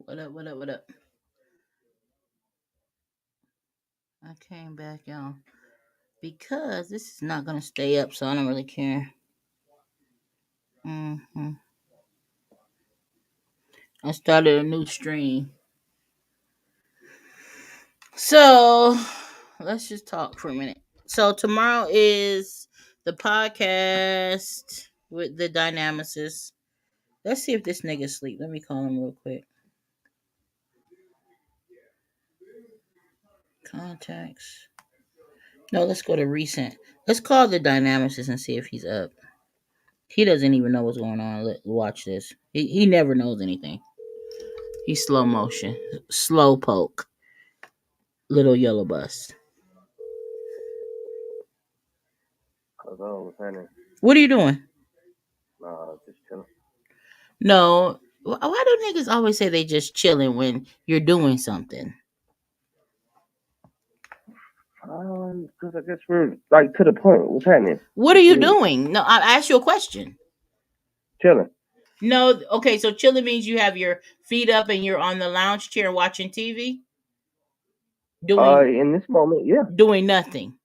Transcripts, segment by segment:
What up? What up? What up? I came back, y'all, because this is not gonna stay up, so I don't really care. hmm I started a new stream, so let's just talk for a minute. So tomorrow is the podcast with the dynamicists. Let's see if this nigga sleep. Let me call him real quick. Contacts. No, let's go to recent. Let's call the dynamicist and see if he's up. He doesn't even know what's going on. Watch this. He never knows anything. He's slow motion, slow poke, little yellow bus. Hello, what's happening? What are you doing? Just chilling. No. Why do niggas always say they just chilling when you're doing something? Because I guess we're like to the point. What's happening? What are you doing? No, I asked you a question. Chilling. No, okay, so chilling means you have your feet up and you're on the lounge chair watching TV? In this moment, yeah, Doing nothing.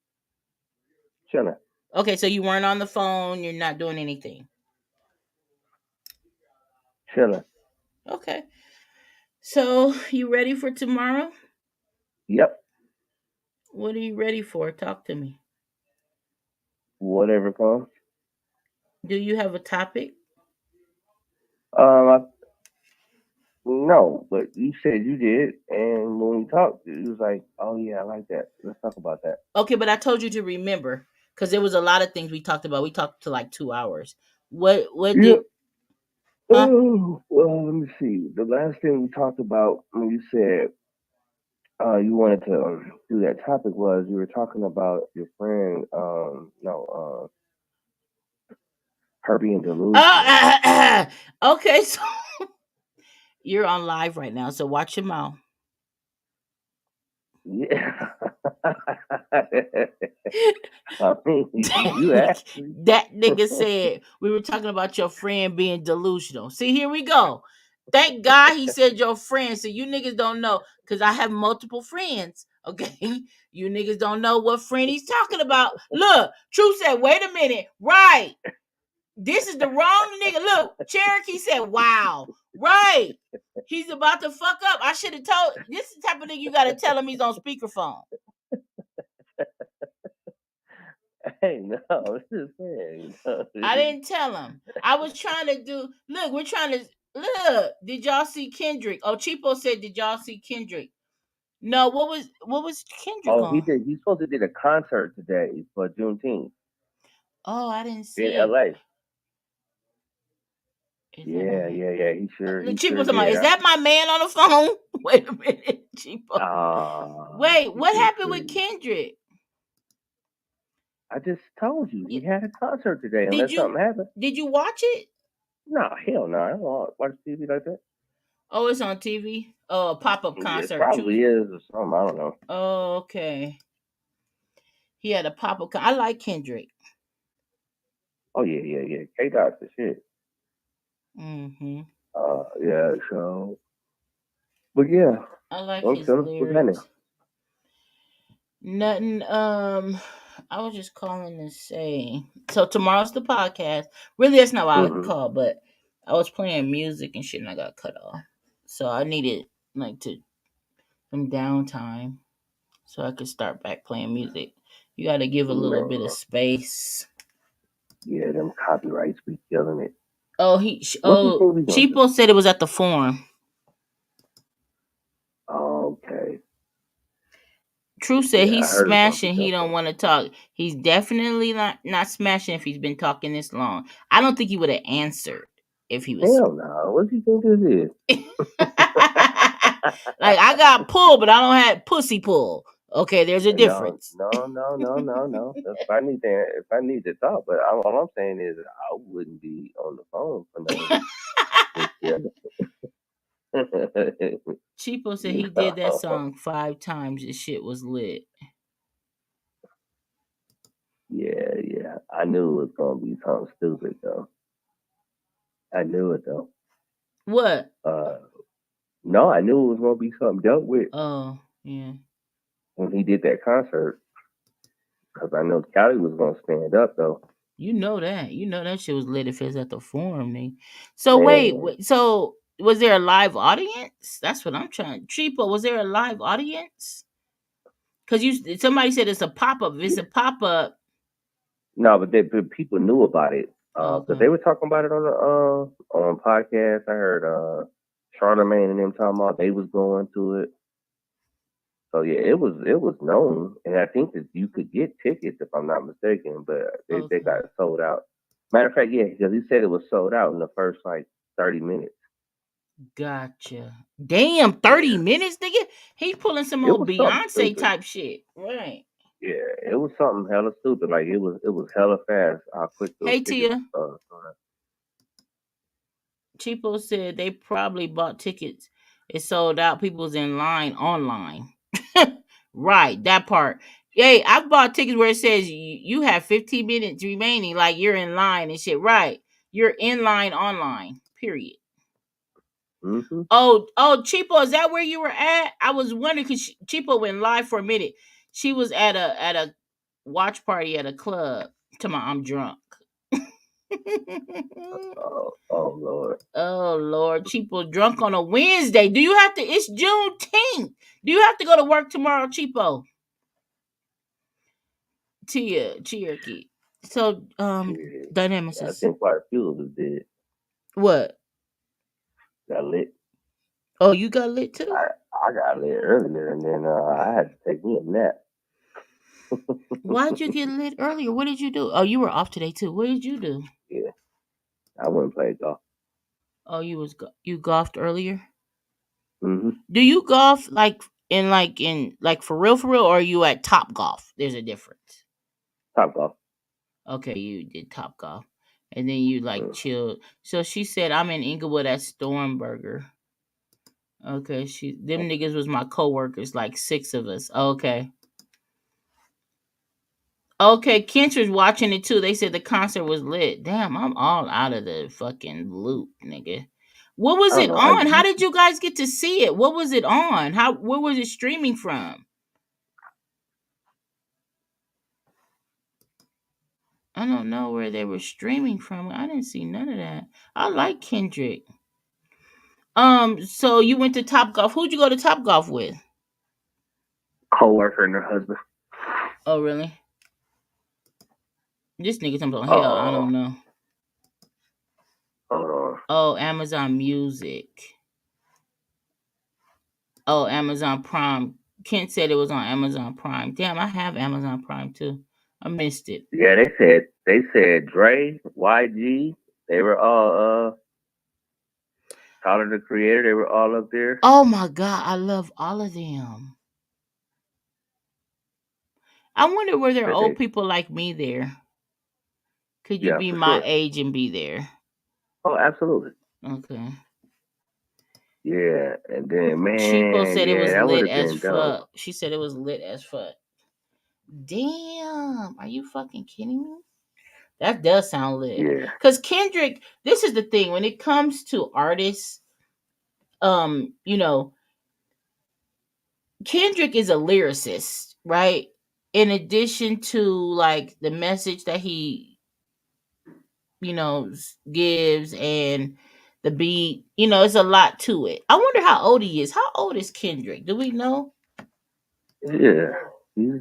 chilling. Okay, so you weren't on the phone, you're not doing anything. Chilling. Okay. So, you ready for tomorrow? Yep. What are you ready for? Talk to me. Whatever comes. Do you have a topic? I, no, but you said you did, and when we talked, it was like, oh yeah, I like that. Let's talk about that. Okay, but I told you to remember because there was a lot of things we talked about. We talked to like 2 hours. What Yeah. did huh? Oh, well, let me see. The last thing we talked about when you said you wanted to do that topic was you were talking about your friend, no, her being delusional. Okay, so you're on live right now, so watch your mouth. Yeah. I mean, you asked me. That nigga said we were talking about your friend being delusional. See, here we go. Thank God he said your friend. So you niggas don't know because I have multiple friends. Okay, you niggas don't know what friend he's talking about. Look, True said, "Wait a minute, right? This is the wrong nigga." Look, Cherokee said, "Wow, right." He's about to fuck up. I should have told. This is the type of nigga you gotta tell him he's on speakerphone. Hey, no, I'm just saying. I didn't tell him. I was trying to do. Look, we're trying to look. Did y'all see Kendrick? Oh, Cheapo said, "Did y'all see Kendrick?" No. What was Kendrick Oh, he on? did. He's supposed to did a concert today for Juneteenth Oh, I didn't in see it. L.A. Is that my Yeah, man? yeah, yeah. He sure, Look, he Cheapo sure talking about, did. is that my man on the phone? Wait a minute, Cheapo. Wait, He what did happened with too. Kendrick? I just told you he Y- had a concert today. Did Unless you something happened. did you watch it? No, hell no. I don't watch TV like that. Oh, it's on TV. Oh, a pop up It concert. Choose. probably is or something. I don't know. Oh, okay. He had a pop up. I like Kendrick. Oh yeah, yeah, yeah. K Dot's the shit. Mm-hmm. Yeah. So, but yeah, I like I'm his chilling. What's happening? lyrics. Nothing. I was just calling to say. So tomorrow's the podcast. Really, that's not why I Mm-hmm. called, but I was playing music and shit, and I got cut off. So I needed like to some downtime so I could start back playing music. You got to give a little bit of Man, space. yeah, them copyrights be killing it. Oh, What you think we gonna do? Cheapo said it was at the forum. Okay. True said Yeah, I he's heard it's gonna be smashing. He tough don't though. want to talk. He's definitely not smashing if he's been talking this long. I don't think he would have answered if he was. Hell no. What do you think this is? Like I got pull, but I don't have pussy pull. Okay, there's a No, difference. no, no, no, no, no. If I need to talk, but all I'm saying is I wouldn't be on the phone for no. Yeah. Cheapo said he did that No. song 5 times. This shit was lit. Yeah, yeah. I knew it was gonna be something stupid though. I knew it though. What? Uh, no, I knew it was gonna be something dealt with Oh, yeah. when he did that concert because I know Cali was gonna stand up though. You know that. You know that shit was lit if it's at the forum, nigga. So Man, so was there a live audience? That's what I'm trying. Cheapo, was there a live audience? Cause somebody said it's a pop up. If it's yeah. a pop up, No, but people knew about it because okay. they were talking about it on podcast. I heard Charlemagne and them talking about they was going to it. So yeah, it was known, and I think that you could get tickets if I'm not mistaken, but they Okay. got sold out. Matter of fact, yeah, because he said it was sold out in the first like 30 minutes. Gotcha. Damn, 30 Yeah, minutes, nigga? He pulling some it old was something Beyonce stupid. type shit. Right. Yeah, it was something hella stupid. Like it was hella fast how quick those Hey tickets. Tia. Sold out. Cheapo said they probably bought tickets. It sold out. People was in line online. Right, that part. Hey, I've bought tickets where it says you have 15 minutes remaining, like you're in line and shit. Right. You're in line online. Period. Mm-hmm. Oh, Cheapo, is that where you were at? I was wondering because Cheapo went live for a minute. She was at a watch party at a club. Tell me I'm drunk. Oh Lord. Oh Lord, Cheapo drunk on a Wednesday. Do you have to? It's Juneteenth. Do you have to go to work tomorrow, Cheapo? Cherokee. So, Shit. Dynamics I is think quite a few of us did. what? Got lit. Oh, you got lit too. I got lit earlier, and then I had to take me a nap. Why'd you get lit earlier? What did you do? Oh, you were off today too. What did you do? Yeah, I wouldn't play golf. Oh, you golfed earlier. Mm-hmm. Do you golf like for real, or are you at Top Golf? There's a difference. Top golf. Okay, you did Top Golf, and then you like Mm. chilled. So she said, "I'm in Inglewood at Stormberger." Okay, them niggas was my coworkers, like 6 of us. Okay. Okay, Kentra's watching it too. They said the concert was lit. Damn, I'm all out of the fucking loop, nigga. What I was don't it know how on? How you. did you guys get to see it? What was it on? Where was it streaming from? I don't know where they were streaming from. I didn't see none of that. I like Kendrick. So you went to Top Golf. Who'd you go to Top Golf with? Co-worker and her husband. Oh, really? This nigga talking about hell. I Oh, don't know. hold on. Oh, Amazon Music. Oh, Amazon Prime. Kent said it was on Amazon Prime. Damn, I have Amazon Prime too. I missed it. Yeah, they said Dre, YG, they were all Tyler the Creator, they were all up there. Oh my god, I love all of them. I wonder were there But old they, people like me there? Could you yeah, be for my sure. age and be there? Oh, absolutely. Okay. Yeah, and then Cheapo man, said it yeah, was that would lit have as been dope. fuck. She said it was lit as fuck. Damn, are you fucking kidding me? That does sound lit. Yeah, Cause Kendrick, this is the thing when it comes to artists, you know, Kendrick is a lyricist, right? In addition to like the message that he, gives and the beat, it's a lot to it. I wonder how old he is. How old is Kendrick? Do we know? yeah. He's,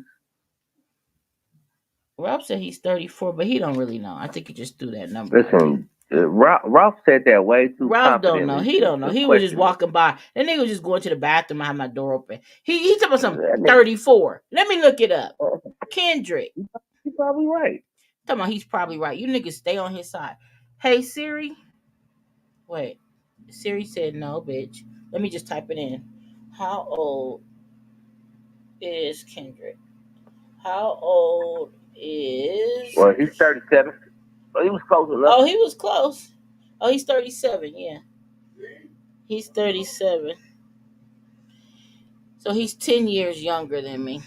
Rob said he's 34, but he don't really know. I think he just threw that number out there. listen, Ralph said that way too Ralph don't know. confidently He to, don't know. to He was just question it. walking by. That nigga was just going to the bathroom. I had my door open. He talking about some That nigga, 34. Let me look it up. oh, Kendrick. he's probably right. Talking about he's probably right. You niggas stay on his side. Hey Siri. Wait. Siri said no, bitch. Let me just type it in. How old is Kendrick? How old is Well, he's 37. So he was close enough. Oh, he was close. Oh, he's 37, yeah. He's 37. So he's 10 years younger than me.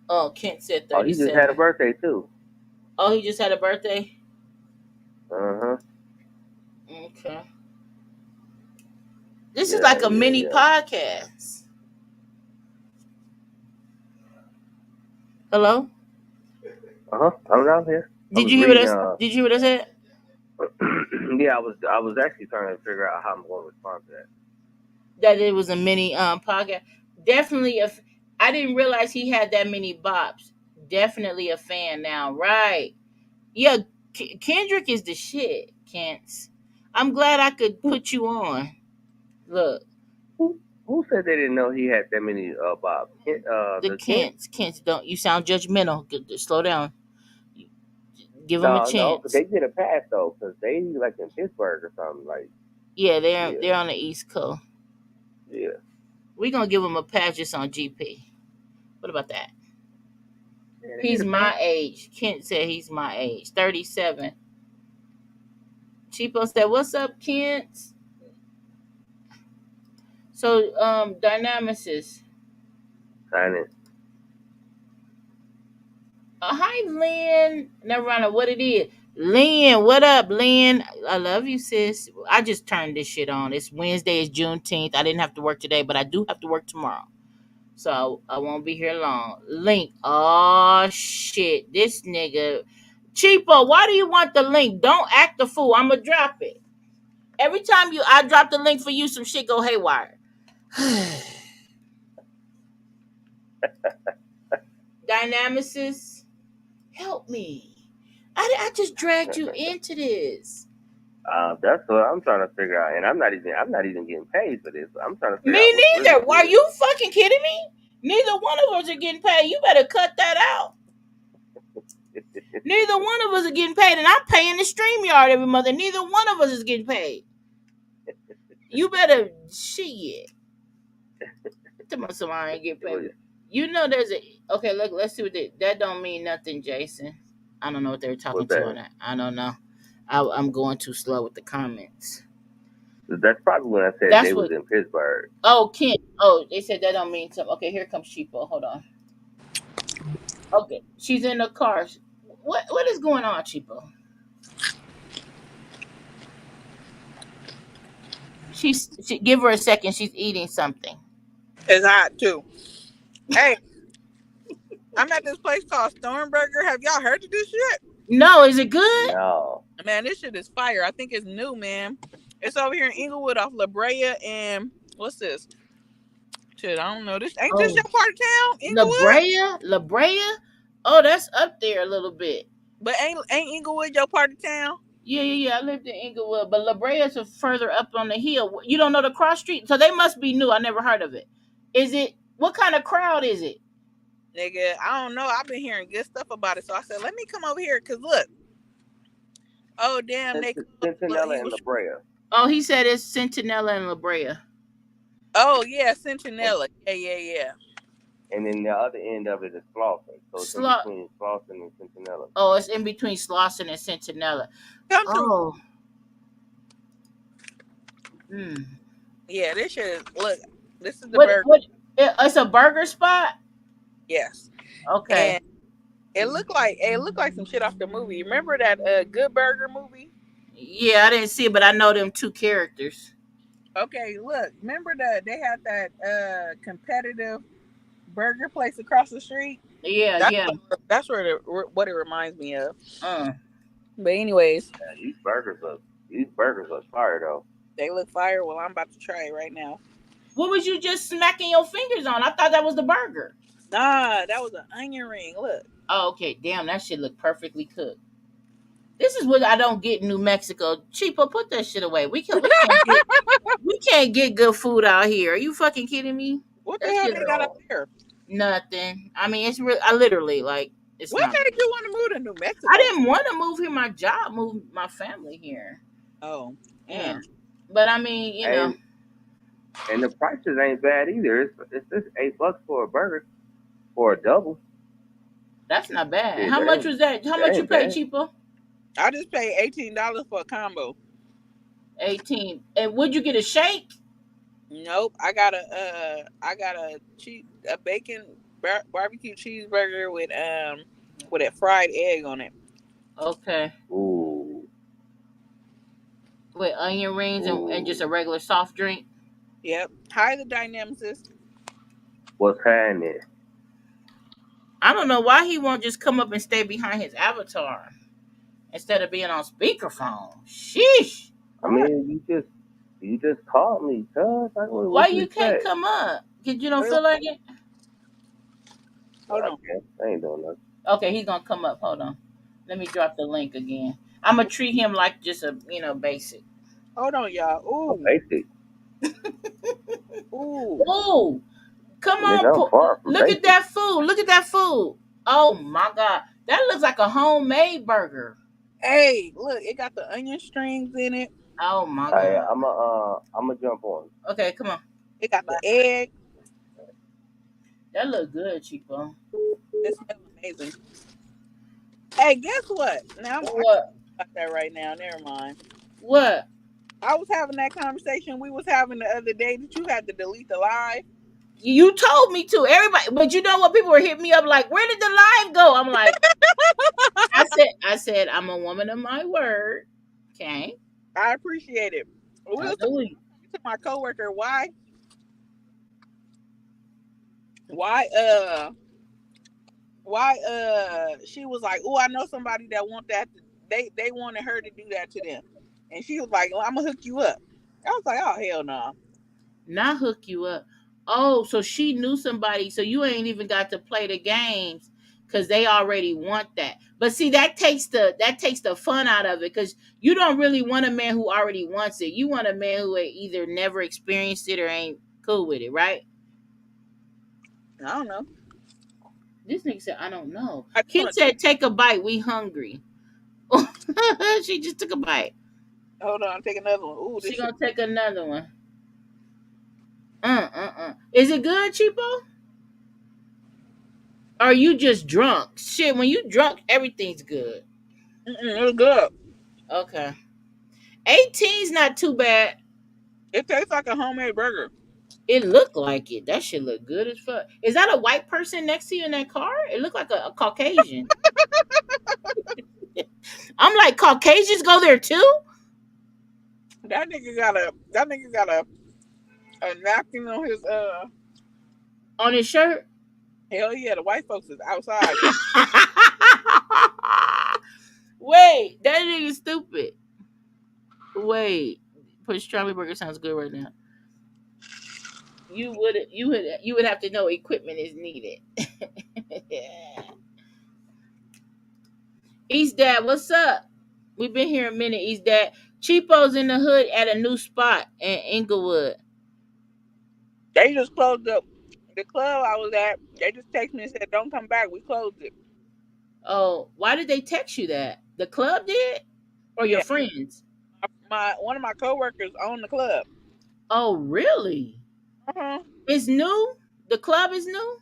Oh, Kent said Oh, he just had a 37. birthday too. Oh, he just had a birthday? Uh huh. Okay. This is Yeah, like a yeah, mini yeah. podcast. Hello? Uh huh. I'm down here. I Did was you hear what reading. I did you hear what I said? Yeah, I was actually trying to figure out how I'm going to respond to that. That it was a mini podcast. Definitely if I didn't realize he had that many bops. Definitely a fan now. Right. Yeah, Kendrick is the shit, Kent. I'm glad I could Who put you on. Look, who said they didn't know he had that many Bob? the The kid? Kents, don't you sound judgmental. Slow down. Give them a No, no, but chance. they get a pass though, cause they like in Pittsburgh or something. Like, Yeah, yeah, they're on the East Coast. yeah. We're gonna give them a pass just on GP. What about that? Yeah, they get He's a pass. my age. Kent said he's my age. 37. Cheapo said, "What's up, Kent?" So, Dynamics. Sign in. Hi, Lynn. Never mind what it is. Lynn, what up, Lynn? I love you, sis. I just turned this shit on. It's Wednesday, it's Juneteenth. I didn't have to work today, but I do have to work tomorrow. So I won't be here long. Link. Oh, shit. This nigga. Cheapo, why do you want the link? Don't act the fool. I'm going to drop it. Every time I drop the link for you, some shit go haywire. Dynamics, help me. I just dragged you into this. That's what I'm trying to figure out, and I'm not even getting paid for this. I'm trying to figure out Me what's really neither. Are good. you fucking kidding me? Neither one of us are getting paid. You better cut that out. Neither one of us are getting paid, and I'm paying the StreamYard every month, and neither one of us is getting paid. You better shit. Tell me somebody ain't get paid. You know there's a okay. Look, let's see what that don't mean nothing, Jason. I don't know what they were talking What's to on that? that. I don't know. I'm going too slow with the comments. That's probably when I said they That's was what. in Pittsburgh. Oh, Kent. Oh, they said that don't mean something. Okay, here comes Cheapo. Hold on. Okay, she's in the car. What is going on, Cheapo? Give her a second. She's eating something. It's hot too. Hey, I'm at this place called Stormburger. Have y'all heard of this shit? No, is it good? No, Man, this shit is fire. I think it's new, man. It's over here in Inglewood off La Brea and what's this? Shit, I don't know. This ain't this Oh, your part of town, La Inglewood? Brea, La Brea. Oh, that's up there a little bit. But ain't Inglewood your part of town? Yeah, yeah, yeah. I lived in Inglewood, but La Brea is further up on the hill. You don't know the cross street, so they must be new. I never heard of it. Is it? What kind of crowd is it? Nigga, I don't know. I've been hearing good stuff about it, so I said, let me come over here. Cause look, oh damn, they closed the little Centinela and Eagle. La Brea, Oh, he said it's Centinela and La Brea. Oh yeah, and Centinela. Yeah, yeah, yeah. and then the other end of it is Slauson. So it's in Slot. between Slauson and Centinela. Oh, it's in between Slauson and Centinela. Come through. Oh, hmm. Yeah, this shit is look. This is the What? burger. What? It's a burger spot. Yes. Okay. And it looked like some shit off the movie. Remember that Good Burger movie? Yeah, I didn't see it, but I know them two characters. Okay, look, remember that they had that competitive burger place across the street? Yeah, That's yeah. what it reminds me of. Uh. But anyways, Yeah, these burgers are fire though. they look fire. Well, I'm about to try it right now. What was you just smacking your fingers on? I thought that was the burger. Nah, that was an onion ring. Look. Oh, okay. Damn, that shit look perfectly cooked. This is what I don't get in New Mexico. Cheapo, put that shit away. We can't get good food out here. Are you fucking kidding me? What the That hell shit they got out there? nothing. I mean, it's real. I literally like it's What not. made you want to move to New I Mexico? didn't want to move here. My job moved my family here. Oh, Yeah, yeah. but I mean, And the prices ain't bad either. It's just $8 for a burger for a double. that's not bad. Shit, How that much ain't was that? How that much you ain't pay, bad. Cheapo? I just paid $18 for a combo. 18. And would you get a shake? Nope. I got a bacon barbecue cheeseburger with a fried egg on it. Okay. Ooh, With onion rings and just ooh. a regular soft drink. Yep. Hi, the dynamicist. What's happening? I don't know why he won't just come up and stay behind his avatar instead of being on speakerphone. Sheesh. I What? mean, you just called me, cuz. Like, Why what you you can't expect? come up? Cause you don't Really? feel like it? Hold I on. can't. I ain't doing nothing. Okay, he's gonna come up. Hold on. Let me drop the link again. I'm gonna treat him like just a basic. Hold on, y'all. I'm Ooh. basic. Ooh. Oh, come Nigga, on! I'm far from Look at basic. that food! Look at that food! Oh my god, that looks like a homemade burger. Hey, look, it got the onion strings in it. Oh my I, god. I'm a jump on. Okay, come on. It got the egg. That look good, Chico. It smells amazing. Hey, guess what? Now I What? about that right now. Never mind. What? I was having that conversation we was having the other day that you had to delete the live. You told me to. Everybody, but you know what? People were hitting me up like, "Where did the live go?" I'm like, I said, I'm a woman of my word. Okay, I appreciate it. We was talking hallelujah. to my coworker why she was like, oh, I know somebody that want that. They wanted her to do that to them, and she was like, well, I'm gonna hook you up. I was like, oh hell no. Not hook you up. Oh, so she knew somebody, so you ain't even got to play the games because they already want that. But see, that takes the fun out of it because you don't really want a man who already wants it. You want a man who either never experienced it or ain't cool with it, right? I don't know. This nigga said, I don't know. I just Kid want to said, take a bite. We hungry. She just took a bite. hold on, take another one. Ooh, She this shit. gonna take another one. Is it good, Cheapo? Or are you just drunk? Shit, when you drunk, everything's good. It's good. Okay. 18's not too bad. It tastes like a homemade burger. It looked like it. That shit look good as fuck. Is that a white person next to you in that car? It looked like a Caucasian. I'm like, Caucasians go there too? That nigga got a napkin on his On his shirt? hell yeah, the white folks is outside. Wait, that nigga stupid. Wait. Pastrami burger sounds good right now. You would have to know equipment is needed. Yeah. East Dad, what's up? We've been here a minute, East Dad. Cheapo's in the hood at a new spot in Inglewood. They just closed the club I was at. They just texted me and said, don't come back. We closed it. Oh, why did they text you that? The club did? Or your Yeah. friends? My one of my coworkers owned the club. Oh, really? Uh-huh. It's new? The club is new?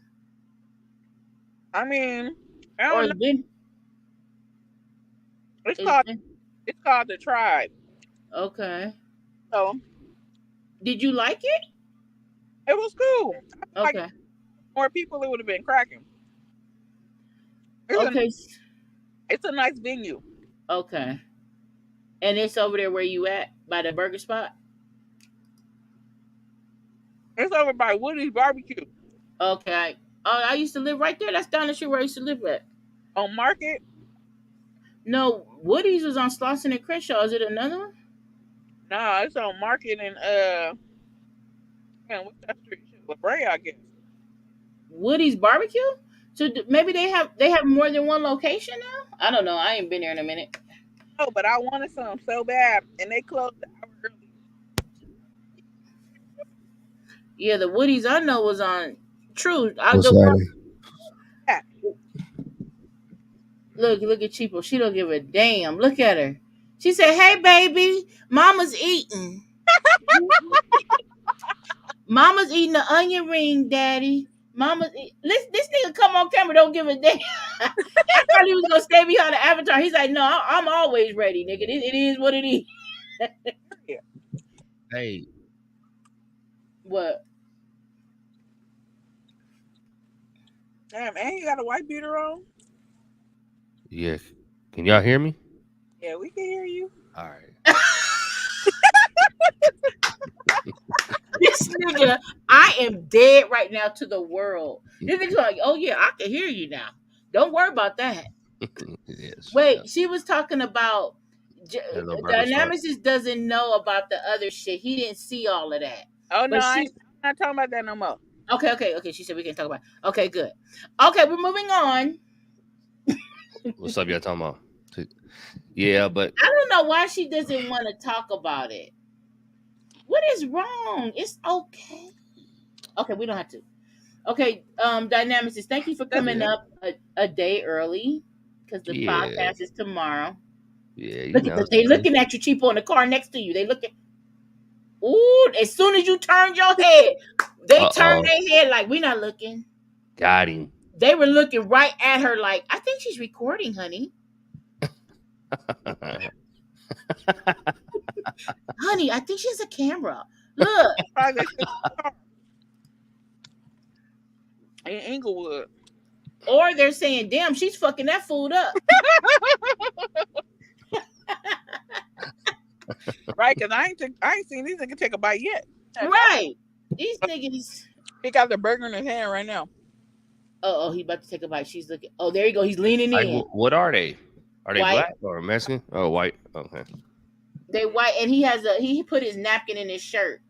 I mean, I Or don't know. it's been It's it's called been it's called the Tribe. okay. So Did you like it? it was cool. I feel like if Okay. more people it would have been cracking. It's a Okay. it's a nice venue. Okay. And it's over there where you at? By the burger spot? It's over by Woody's Barbecue Okay. Oh, I used to live right there. That's down the street where I used to live at. on Market. No, Woody's was on Slauson and Crenshaw. Is it another one? Nah, it's on Market and man, what's that street? Shit, La Brea, I guess. Woody's barbecue? So maybe they have more than one location now? I don't know. I ain't been there in a minute. Oh, but I wanted some so bad, and they closed the hour early. Yeah, the Woody's I know was on True. What's The one happening? Yeah, look at Cheapo. She don't give a damn. Look at her. She said, "Hey, baby, Mama's eating. Mama's eating the onion ring, Daddy. This nigga come on camera. Don't give a damn. I thought he was gonna stay behind the avatar. He's like, no, I'm always ready, nigga. It is what it is. Yeah. Hey, What? Damn, and you got a white beater on? yeah. Can y'all hear me? Yeah, we can hear you. All right. This nigga, I am dead right now to the world. This nigga's like, oh yeah, I can hear you now. Don't worry about that. Yes. Yeah. Wait, she was talking about Hello, burger short. Dynamicist doesn't know about the other shit. He didn't see all of that. Oh no, But I'm she not talking about that no more. okay. She said we can talk about it. Okay, good. Okay, we're moving on. What's up, y'all talking about? Yeah, but I don't know why she doesn't want to talk about it. What is wrong? It's okay. Okay, we don't have to. Okay, Dynamicist, thank you for That's coming yeah, up a day early because the yeah, podcast is tomorrow. yeah. You Look at know, the, they looking at you, cheapo, in the car next to you. They looking. Ooh, as soon as you turned your head, they turned oh, their head like we not looking. got him. They were looking right at her like, I think she's recording, honey. Honey, I think she has a camera. Look. private in Inglewood. Or they're saying, damn, she's fucking that food up. Right, because I ain't seen these niggas take a bite yet. Right. These niggas. He got the burger in his hand right now. Oh, he about to take a bite. She's looking. Oh, there you go. He's leaning Like, in. what are they? Are they White. black or Mexican? Oh, white. Okay. They white, and he put his napkin in his shirt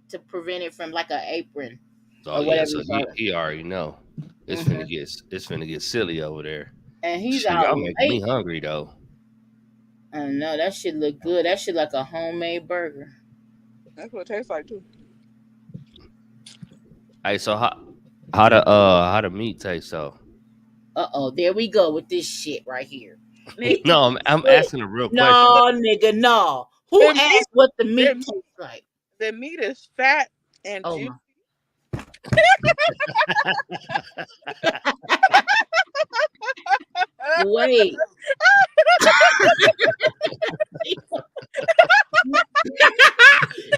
to prevent it from like an apron Oh or yeah, whatever so you call it. he already know. Hmm. It's finna get silly over there. And he's Shit, out y'all making me late. hungry though. I don't know. That shit look good. That shit like a homemade burger. That's what it tastes like too. Hey, so how the meat taste so? There we go with this shit right here. Nigga, No, I'm asking a real question. No, nigga, no. Who the meat, asked what the meat the, tastes like? the meat is fat and Oh juicy. my. Wait.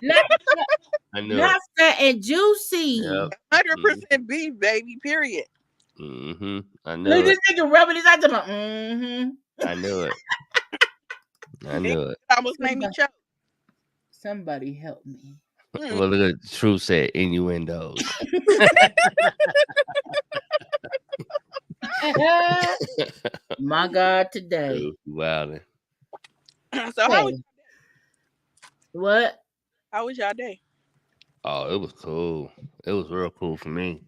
not, I knew it. not fat and juicy. Yep. 100% beef, baby. Period. Mm-hmm. I Look, knew it. this nigga rubbing his eyes. Mm-hmm. I knew it. I Nigga, knew it. it almost made me choke. Somebody help me. Mm. Well, look at True said innuendos. My God, today. True, wildin'. So Hey, what? how was y'all day? Oh, it was cool. It was real cool for me.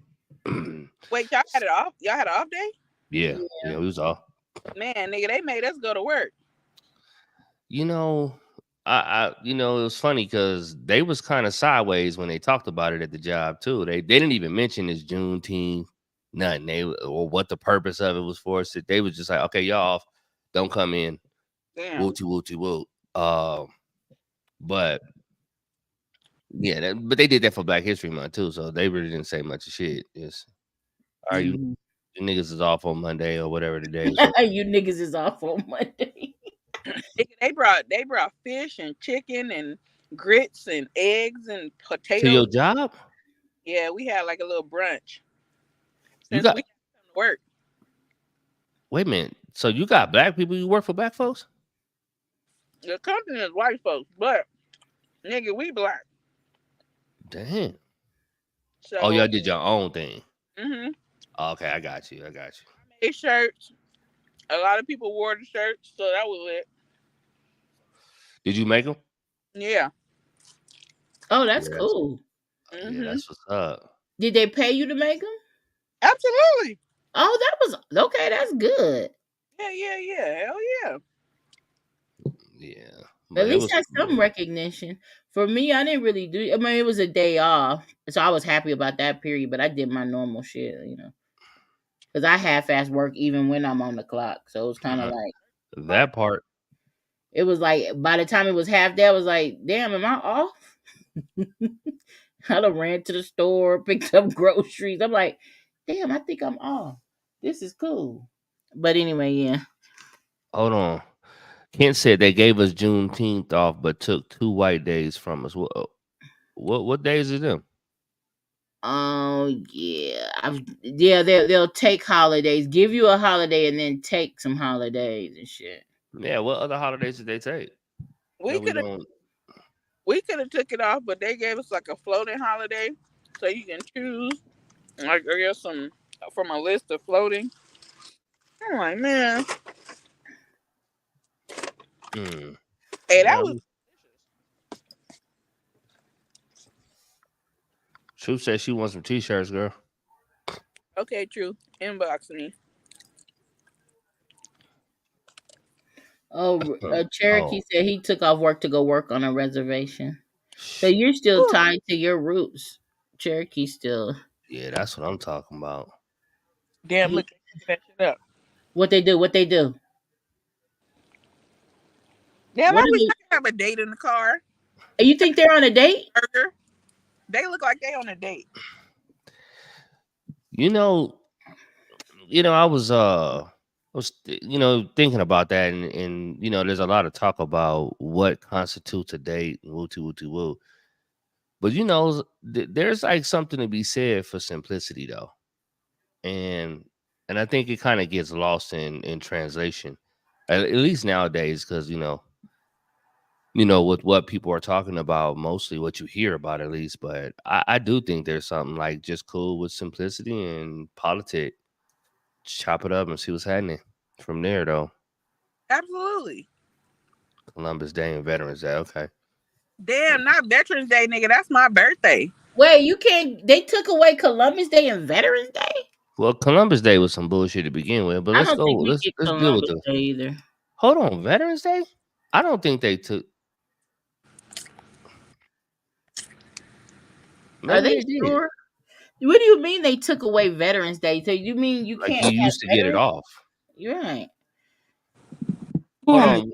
Wait, y'all had it off? Y'all had an off day? Yeah, Yeah. it was off. Man, nigga, they made us go to work. You know, it was funny because they was kind of sideways when they talked about it at the job too. They didn't even mention this Juneteenth, nothing. Or what the purpose of it was for. So they was just like, okay, y'all off, don't come in, Damn. wooty wooty woot. But yeah, but they did that for Black History Month too, so they really didn't say much of shit. Just, all right, Mhm. you niggas is off on Monday or whatever the day is. You niggas is off on Monday. Nigga, they brought fish and chicken and grits and eggs and To potatoes. your job? Yeah, we had like a little brunch. You Since got we came to work. wait a minute. So you got black people? You work for black folks? The company is white folks, but nigga, we black. Damn. So Oh, y'all did your own thing. mm-hmm. Okay, I got you. Made shirts. A lot of people wore the shirts, so that was it. Did you make them? Yeah. Oh, that's Yeah, cool. Mm-hmm. that's what's up. Did they pay you to make them? Absolutely. Oh, that was okay. That's good. Yeah. Hell yeah. Yeah, At but it least was that's some cool. recognition. For me, I didn't really do. I mean, it was a day off, so I was happy about that period. But I did my normal shit, because I half-ass work even when I'm on the clock. So it was kind of like That part. it was like by the time it was half day, I was like, damn, am I off? I done ran to the store, picked up groceries. I'm like, damn, I think I'm off. This is cool. But anyway, yeah. Hold on. Kent said they gave us Juneteenth off, but took 2 white days from us. What days is them? Oh yeah, yeah. They'll take holidays, give you a holiday, and then take some holidays and shit. Yeah, what other holidays did they take We that we could have don't? we could have took it off, but they gave us like a floating holiday, so you can choose. Like I guess some from a list of floating. I'm like, man, Hmm. hey, that was Well, Truth said she wants some t-shirts, girl. okay. True, inbox me. Oh, Cherokee Oh, said he took off work to go work on a reservation. So you're still Whew. tied to your roots. Cherokee still. yeah, that's what I'm talking about. Damn, He, look, they fucking that shit up. what they do? What they do? Damn, What I do wish they? I could have a date in the car. You think they're on a date? Burger. They look like they on a date. You know, I was thinking about that, and there's a lot of talk about what constitutes a date, woo woo woo. But there's like something to be said for simplicity, though, and I think it kind of gets lost in translation, at least nowadays, because with what people are talking about, mostly what you hear about, at least. But I do think there's something like just cool with simplicity and politics. Chop it up and see what's happening from there, though. Absolutely. Columbus Day and Veterans Day. Okay. Damn, not Veterans Day, nigga. That's my birthday. Wait, you can't. They took away Columbus Day and Veterans Day. Well, Columbus Day was some bullshit to begin with, but I let's don't go. think we get Let's deal with Columbus the. Day either. Hold on, Veterans Day. I don't think they took. Are Maybe they they did. sure? What do you mean they took away Veterans Day? So you mean you Like can't you have used to get it veterans? off. You're right. Hold Hmm. on.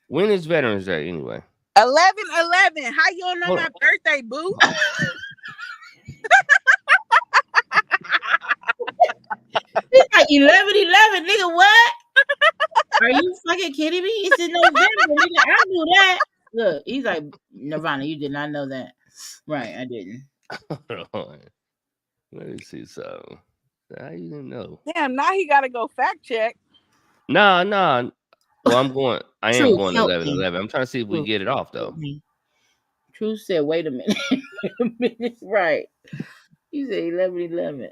When is Veterans Day anyway? 11/11. How you don't know Hold my birthday, boo? It's like 11/11, nigga. What? Are you fucking kidding me? It's in November, nigga. I knew that. Look, he's like Nirvana. You did not know that, right? I didn't. Hold on. Let me see something. How you didn't know? Damn, now he gotta go fact check. Nah, nah. Well, I am Truth, going to help eleven me. eleven. I'm trying to see if we Truth, get it off help though. me. Truth said, "Wait a minute." Right. He said 11/11.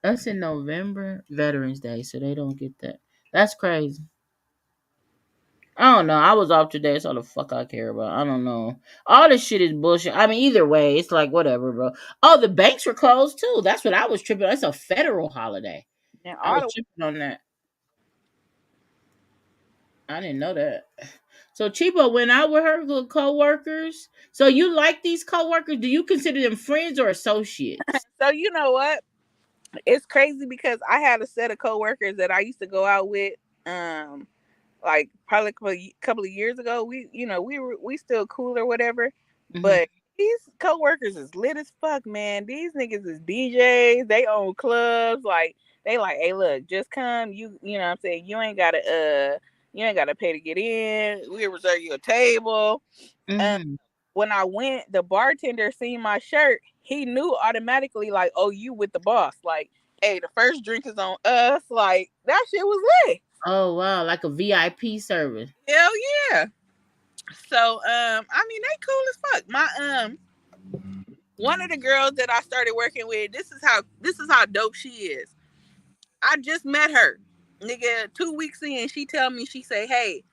That's in November, Veterans Day, so they don't get that. That's crazy. I don't know. I was off today. That's all the fuck I care about. I don't know. All this shit is bullshit. I mean, either way, it's like whatever, bro. Oh, the banks were closed too. That's what I was tripping. That's a federal holiday. And I all was the tripping on that. I didn't know that. So Chibo went out with her good co-workers. So you like these co-workers? Do you consider them friends or associates? so you know what? It's crazy because I had a set of coworkers that I used to go out with. Um, like probably a couple of years ago. We still cool or whatever, Hmm. but these coworkers is lit as fuck, man. These niggas is DJs. They own clubs. Like they like, hey, look, just come. You know what I'm saying? You ain't gotta pay to get in. We'll reserve you a table. Um, Hmm. when I went, the bartender seen my shirt. He knew automatically, like, oh, you with the boss. Like, hey, the first drink is on us. Like that shit was lit. Oh wow, like a VIP service. Hell yeah. So I mean they cool as fuck. My one of the girls that I started working with, this is how dope she is. I just met her. Nigga, 2 weeks in, she tell me, she say, hey,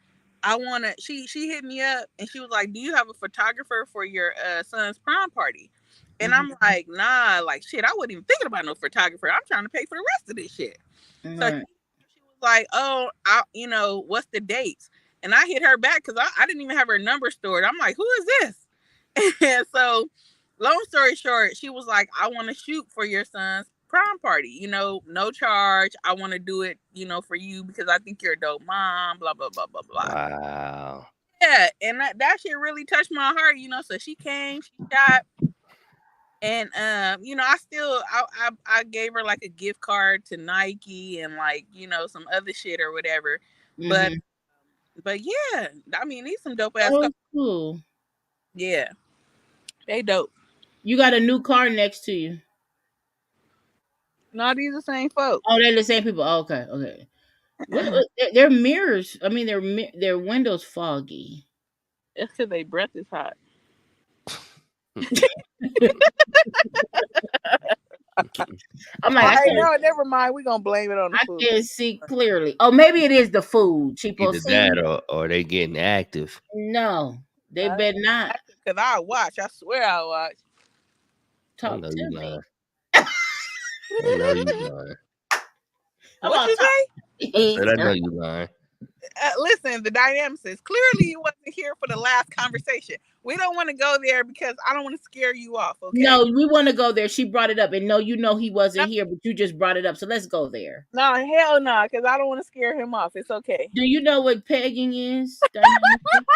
I wanna she hit me up and she was like, do you have a photographer for your son's prom party? And I'm Hmm. like, nah, like shit, I wasn't even thinking about no photographer. I'm trying to pay for the rest of this shit. So Right. she was like, oh, what's the dates? And I hit her back because I didn't even have her number stored. I'm like, who is this? And so, long story short, she was like, I want to shoot for your son's prom party. No charge. I want to do it, for you because I think you're a dope mom, blah, blah, blah, blah, blah. Wow. Yeah. And that shit really touched my heart. So she came, she shot. And I gave her like a gift card to Nike and like some other shit or whatever. But Hmm. But yeah, I mean, these some dope ass cars. Oh, cool. Yeah, they dope. You got a new car next to you. No, these the same folks. Oh, they're the same people. Oh, okay, okay. Their mirrors? I mean, their windows foggy. It's because their breath is hot. I'm like, All right, no, never mind. We're gonna blame it on the I food. can't see clearly. Oh, maybe it is the food. Cheapo, Either see? that or they getting active. No, they better not Because I watch. I swear I watch. I talk know to you me. lying. I know you lying. I'm What about you to say? I said I know you lying. Listen, the dynamics is clearly you wasn't here for the last conversation. We don't want to go there because I don't want to scare you off. Okay? No, we want to go there. She brought it up, and no, you know he No, wasn't here, but you just brought it up. So let's go there. no, hell no, because I don't want to scare him off. It's okay. Do you know what pegging is? Dynamically?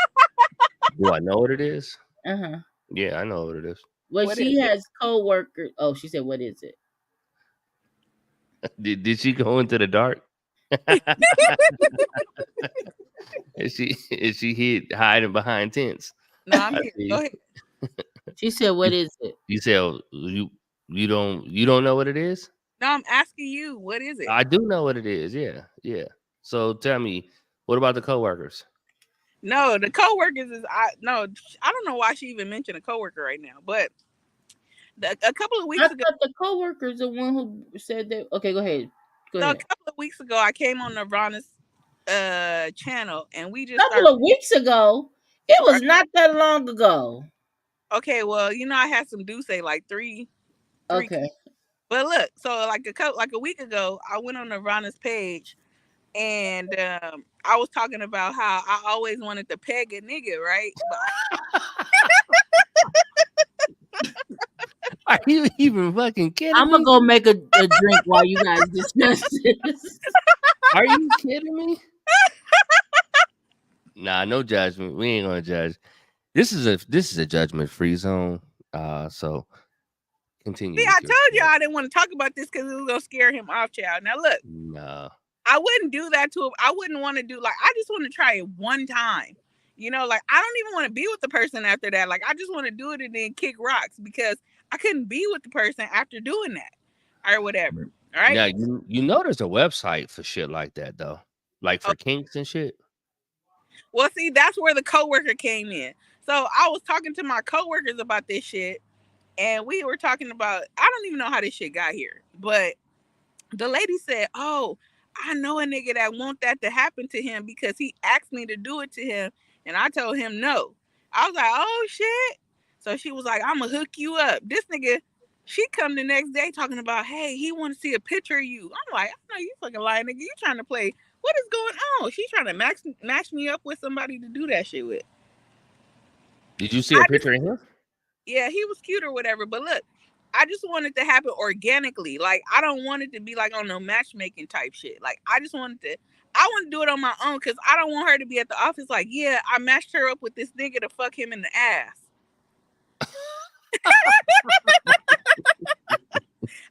Do I know what it is? Uh-huh. Yeah, I know what it is. Well, What is she it? has co-workers. Oh, she said, what is it? Did she go into the dark? Is she hiding behind tents? No, I'm I here. Go see. ahead. She said, what You, is it? you said you don't know what it is? No, I'm asking you. What is it? I do know what it is. Yeah, yeah. So tell me, what about the coworkers? No, the coworkers is I don't know why she even mentioned a coworker right now, but a couple of I weeks ago, thought the co-worker's the one who said that. Okay, go ahead. Go no, a ahead. couple of weeks ago, I came on Nirvana's channel and we A just couple started. of weeks ago. It was not that long ago. Okay, well, I had some do say like three. Okay. But look, so like a week ago, I went on Nirvana's page and I was talking about how I always wanted to peg a nigga, right? But Are you even fucking kidding I'm gonna me? go make a drink while you guys discuss this. Are you kidding me? Nah, no judgment. We ain't gonna judge. This is a judgment free zone. So continue see, I with your told y'all story. I didn't want to talk about this because it was gonna scare him off, child. Now look, Nah. I wouldn't do that to him. I wouldn't want to do like I just want to try it one time. Like I don't even want to be with the person after that. Like I just want to do it and then kick rocks because I couldn't be with the person after doing that or whatever. All right. Now you know there's a website for shit like that though, like Oh, for kinks and shit. well, see, that's where the coworker came in. So I was talking to my coworkers about this shit, and we were talking about. I don't even know how this shit got here, but the lady said, "Oh, I know a nigga that want that to happen to him because he asked me to do it to him, and I told him no." I was like, "Oh shit!" So she was like, "I'm gonna hook you up." This nigga, she come the next day talking about, "Hey, he want to see a picture of you." I'm like, "I know you fucking lying, nigga. You trying to play? What is going on?" She trying to match me up with somebody to do that shit with. Did you see a I just, picture of him? yeah, he was cute or whatever, but look. I just want it to happen organically. Like I don't want it to be like on no matchmaking type shit. Like I want to do it on my own because I don't want her to be at the office like, yeah, I matched her up with this nigga to fuck him in the ass.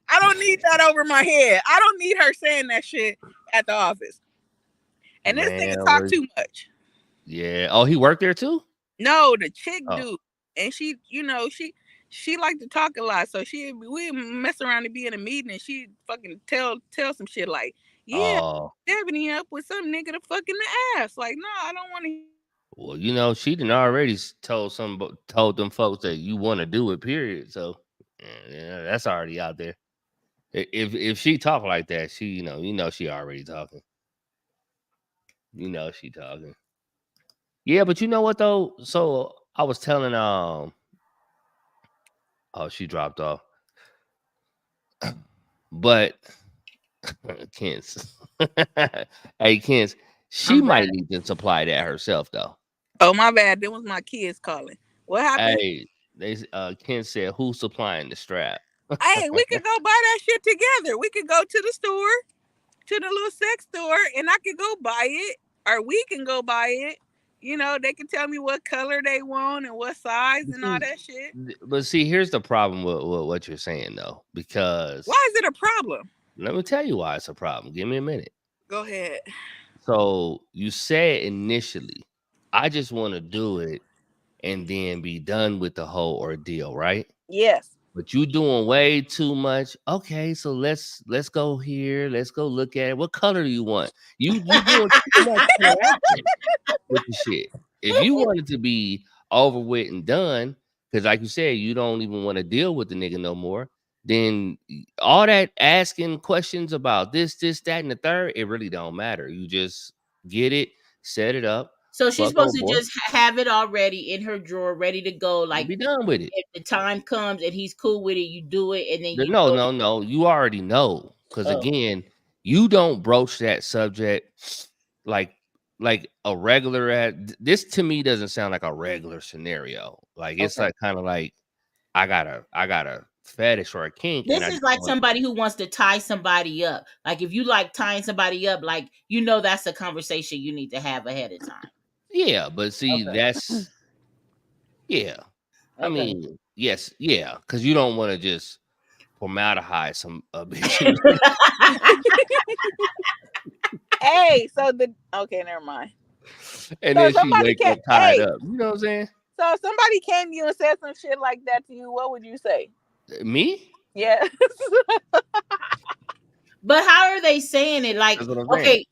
I don't need that over my head. I don't need her saying that shit at the office. And this nigga Man, talk too much. yeah. Oh, he worked there too? No, the chick Oh. do. And she like to talk a lot. So we mess around and be in a meeting and she fucking tell some shit like, yeah, Oh. Stephanie up with some nigga to fuck in the ass. Like, no, I don't want to. Well, she done already told them folks that you want to do it, period. So yeah, that's already out there. If she talk like that, she she already talking. She talking. Yeah, but you know what though? So I was telling oh, she dropped off. But Kens. Hey Kens, she I'm might back. need to supply that herself though. Oh, my bad. That was my kids calling. What happened? Hey, Ken said who's supplying the strap? Hey, we could go buy that shit together. We could go to the store, to the little sex store, and I could go buy it, or we can go buy it. They can tell me what color they want and what size and all that shit. But see, here's the problem with what you're saying though, because Why is it a problem? let me tell you why it's a problem. Give me a minute. Go ahead. So you said initially, I just want to do it and then be done with the whole ordeal, right? Yes. But you doing way too much. Okay, so let's go here. Let's go look at it. What color do you want? You doing too much interaction with the shit. If you want it to be over with and done, because like you said, you don't even want to deal with the nigga no more, then all that asking questions about this, that, and the third, it really don't matter. You just get it, set it up, So she's fuck supposed old to boy, just have it already in her drawer, ready to go. and Like be done with it. if the time comes and he's cool with it, you do it, and then you No, go. no, no. You already know. Because Oh, again, you don't broach that subject like a regular this to me doesn't sound like a regular scenario. Like it's okay. like kind of like I got a fetish or a kink and This I is just like want somebody who wants to tie somebody up. Like if you like tying somebody up, like that's a conversation you need to have ahead of time. yeah, but see Okay. that's yeah. I Okay. mean, yes, yeah, because you don't want to just formaldehyde some bitch and, Hey, so the okay, never mind. and So then she somebody wake can up tied hey, up. You know what I'm saying? so if somebody came to you and said some shit like that to you, what would you say? Me? Yeah. But how are they saying it? Like, That's what I'm saying. okay,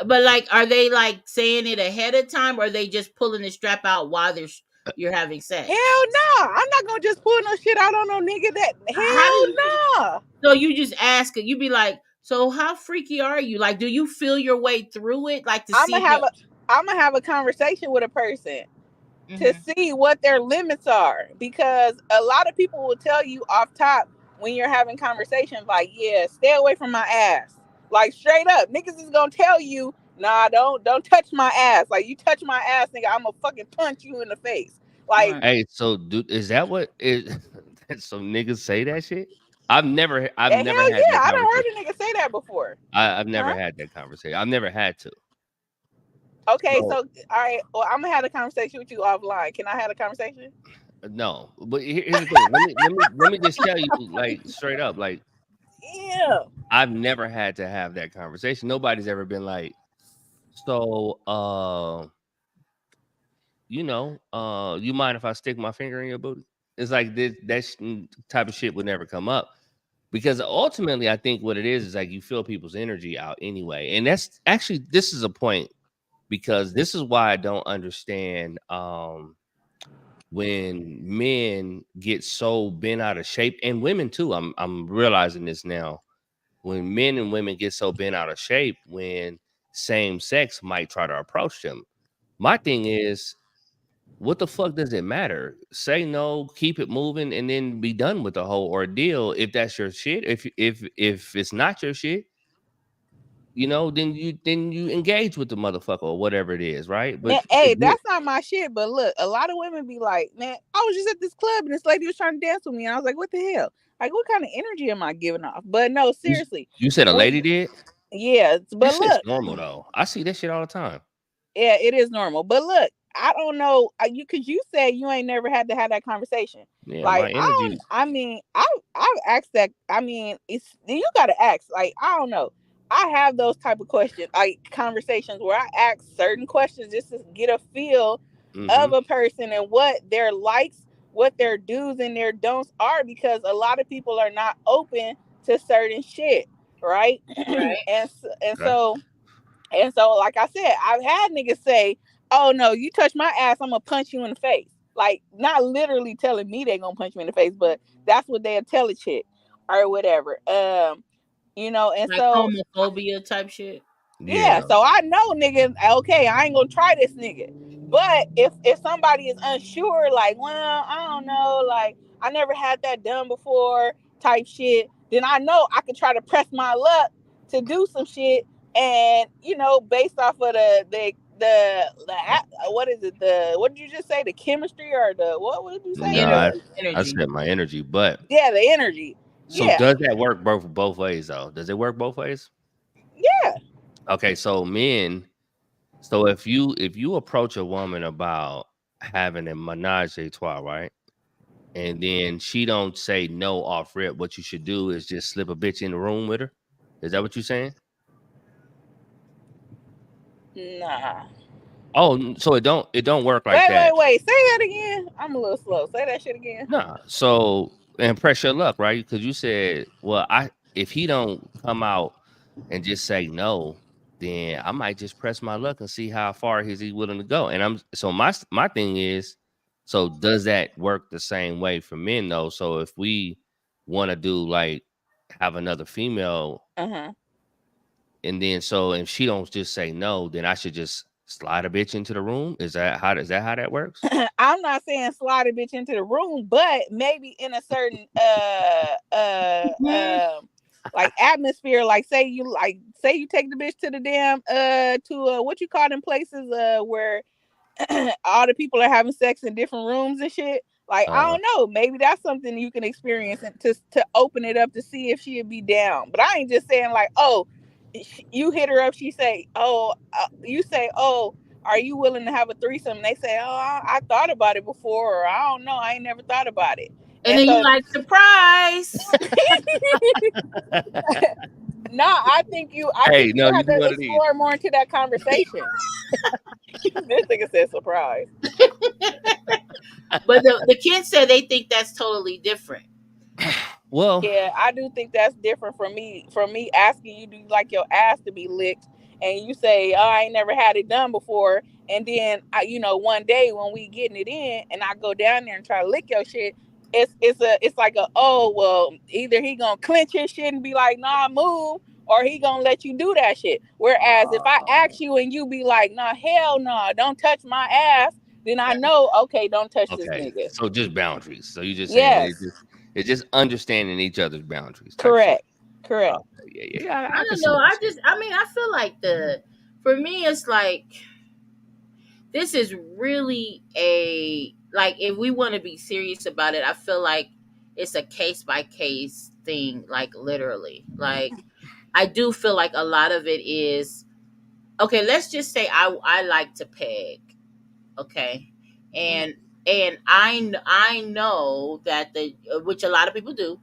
but like, are they like saying it ahead of time, or are they just pulling the strap out while you're having Hell sex? no. I'm not gonna just pull no shit out on no nigga that How do you? hell no. So you just ask it. You be like, so how freaky are you? Like, do you feel your way through it, like to I'ma see have that? a I'ma have a conversation with a person to Hmm. see what their limits are, because a lot of people will tell you off top when you're having conversations like, yeah, stay away from my ass. Like straight up, niggas is gonna tell you, nah, don't touch my ass. Like you touch my ass, nigga, I'm gonna fucking punch you in the face. Like Right. Hey, so dude, is that what is so niggas say that shit? I've and never hell had yeah, that I done conversation. heard a nigga say that before. I've never Huh? had that conversation. I've never had to. Okay, so So all right, well, I'm gonna have a conversation with you offline. Can I have a conversation? no, but here's the thing. Let me just tell you like straight up, like Yeah. I've never had to have that conversation. Nobody's ever been like, so you mind if I stick my finger in your booty? It's like that type of shit would never come up. Because ultimately, I think what it is like you feel people's energy out anyway. And that's actually this is a point because this is why I don't understand when men get so bent out of shape and women too. I'm realizing this now. When men and women get so bent out of shape when same sex might try to approach them. My thing is what the fuck does it matter? Say no, keep it moving, and then be done with the whole ordeal. If that's your shit, if it's not your shit, then you engage with the motherfucker or whatever it is, right? But Man, hey, that's not my shit. But look, a lot of women be like, man, I was just at this club and this lady was trying to dance with me, and I was like, what the hell? Like, what kind of energy am I giving off? But no, you, seriously, you said a when lady did yeah, that but shit's look, normal though. I see that shit all the time. yeah, it is normal. But look, I don't know you because you said you ain't never had to have that conversation. Yeah, Like my I don't. energy. I mean, I've asked that. I mean, it's you got to ask. Like I don't know. I have those type of questions, like conversations where I ask certain questions just to get a feel Mm-hmm. of a person and what their likes, what their do's and their don'ts are, because a lot of people are not open to certain shit, right? Right. And Okay. so like I said, I've had niggas say, "Oh no, you touch my ass, I'm gonna punch you in the face." Like not literally telling me they gonna punch me in the face, but that's what they'll tell a chick or whatever. And Like so homophobia type shit. yeah, Yeah. so I know niggas, okay, I ain't gonna try this nigga. But if somebody is unsure, like, well, I don't know, like I never had that done before type shit, then I know I can try to press my luck to do some shit, and based off of what is it, what did you just say, the chemistry or the what did you say, No, the Energy. I Energy. set my energy, but yeah, the energy. so Yeah. does that work both ways though? Does it work both ways? Yeah. Okay, so men. So if you approach a woman about having a menage a trois, right? And then she don't say no off rip, what you should do is just slip a bitch in the room with her. Is that what you're saying? Nah. Oh, so it don't work like that. Wait. Say that again. I'm a little slow. Say that shit again. Nah. So and press your luck, right? Because you said, well, if he don't come out and just say no, then I might just press my luck and see how far is he willing to go. And I'm so my thing is, so does that work the same way for men though? So if we want to do like have another female, Uh and then so if she don't just say no, then I should just slide a bitch into the room. Is that how that works? huh. I'm not saying slide a bitch into the room, but maybe in a certain Mhm. like atmosphere. Say you take the bitch to the damn to what you call them places where all the people are having sex in different rooms and shit. Like I Uh, don't know, maybe that's something you can experience and to open it up to see if she'd be down. But I ain't just saying like, oh, you hit her up. She say, oh, you say, oh, are you willing to have a threesome? And they say, oh, I thought about it before, or I don't know, I ain't never thought about it. And And then you so, like surprise. no, I hey, think you no, you have do to one of these. explore more into that conversation. This nigga said surprise. But the kids said they think that's totally different. Well, Yeah, I do think that's different from me. From me asking you, do you like your ass to be licked? And you say, oh, I ain't never had it done before. And then, one day when we getting it in, and I go down there and try to lick your shit, it's like a, oh well, either he gonna clench his shit and be like, nah, move, or he gonna let you do that shit. Whereas if I ask you and you be like, nah, hell no, nah, don't touch my ass, then I know, okay, don't touch this okay, nigga. so just boundaries. So you just saying Yes, it's just understanding each other's boundaries type shit. correct, correct. Okay, yeah, I I can don't see know. what you're saying. I mean, I feel like for me, it's like, this is really like, if we want to be serious about it, I feel like it's a case by case thing, like literally. Like, I do feel like a lot of it is, okay, let's just say I like to peg, okay, Mhm. and I know that the which a lot of people do,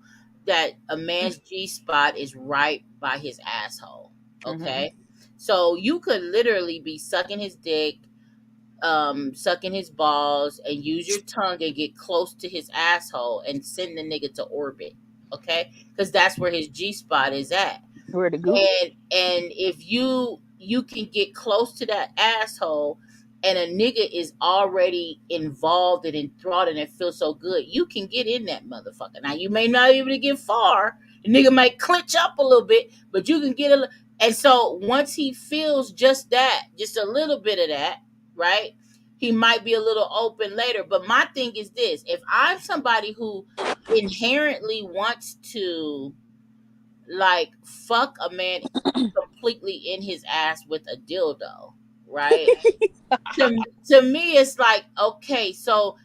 that a man's G spot is right by his asshole, Mhm. okay. So you could literally be sucking his dick, sucking his balls, and use your tongue and get close to his asshole and send the nigga to orbit, okay, because that's where his G spot is at. Where the gooch? And if you can get close to that asshole, and a nigga is already involved and enthralled and it feels so good, you can get in that motherfucker. Now you may not be able to get far. The nigga might clench up a little bit, but you can get and so once he feels just that, just a little bit of that, right? He might be a little open later. But my thing is this: if I'm somebody who inherently wants to, like, fuck a man completely in his ass with a dildo, right? To me, it's like, okay, so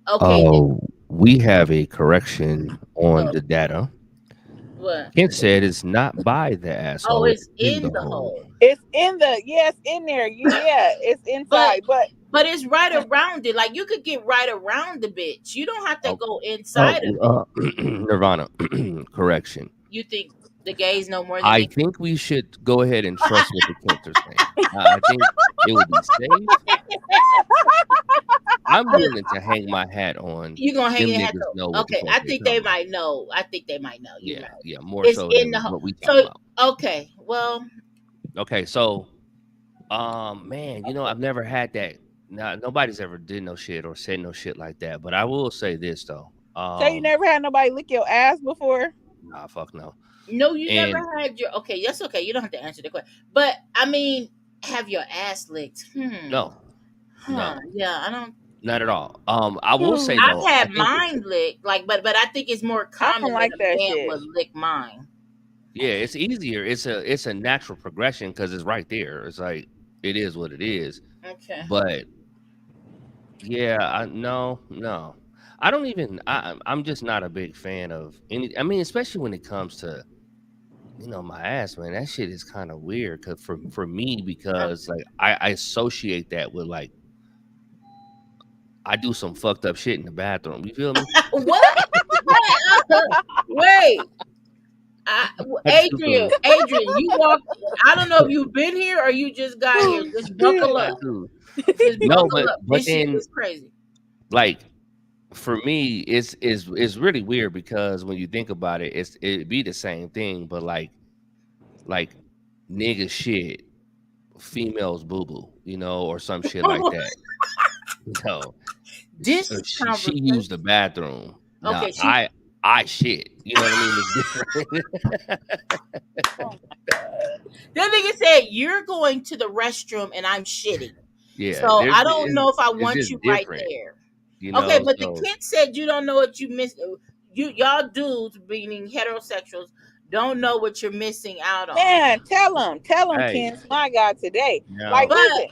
okay, Oh, we have a correction on uh, the data. what? Kent said it's not by the Oh, asshole, it's it's in in the the hole. hole, It's in the yes, in there. Yeah, it's but inside. But it's right around it. Like, you could get right around the bitch. You don't have to Oh, go inside of oh, it. Nirvana, correction. You think the gays know more than I me? think we should go ahead and trust what the Kents are saying. I think it would be safe. I'm But willing to hang my hat on you gonna hang them your hat niggas know though. what the Okay, fuck I they think talking they about. might know. I think they might know. You're Yeah, right. yeah, more It's so in than the hole. what we talking So about. okay, well, Okay, so man, I've never had that. Nobody's ever did no shit or said no shit like that. But I will say this though. so you never had nobody lick your ass before? Nah, fuck no. no, you never And had your. Okay, that's okay. You don't have to answer the question. But I mean, have your ass licked? no, Huh? no, Yeah, I don't. not at all. I will say Hmm. though, I've I had think mine licked, like, but I think it's more I don't common that like a that man shit. would lick mine. yeah, it's easier. It's a natural progression because it's right there. It's like it is what it is. Okay. But yeah, no. I don't even. I'm just not a big fan of any. I mean, especially when it comes to my ass, man. That shit is kind of weird. Cause for me, because like I associate that with like I do some fucked up shit in the bathroom. You feel me? What? Wait, wait. I do Adrian, believe. Adrian, you walked. I don't know if you've been here or you just got here. Oh Just buckle shit. I up. do. Just No, buckle but up. but This shit then is crazy. like for me, it's really weird because when you think about it, it'd be the same thing, but like nigga shit, females boo boo, or some shit like that. You know, This she used the conversation. bathroom. Now Okay, she. I shit. You know what I mean? It's different. Oh my god. That nigga said you're going to the restroom and I'm shitting. Yeah, So there's I don't know if I it's want just you right different. there. Okay, but the So kid said you don't know what you missed. Y'all dudes, meaning heterosexuals, don't know what you're missing out on. Man, tell him, hey, Ken, my God, today. Like, now But listen,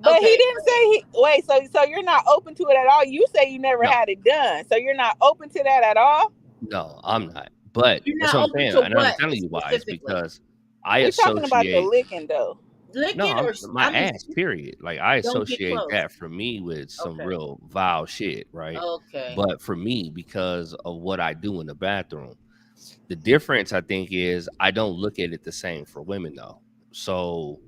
but he okay, didn't say he. Wait, so you're not open to it at all? You say you never no, had it done, so you're not open to that at all? no, I'm not. But you're that's not what I'm open saying, to and I'm what telling you why. It's specifically? because I We talking about the associate licking though. no, Licking I'm or my I'm ass, just period. Like I don't get associate close. that for me with some Okay, real vile shit, right? okay. But for me, because of what I do in the bathroom, the difference I think is I don't look at it the same for women though. So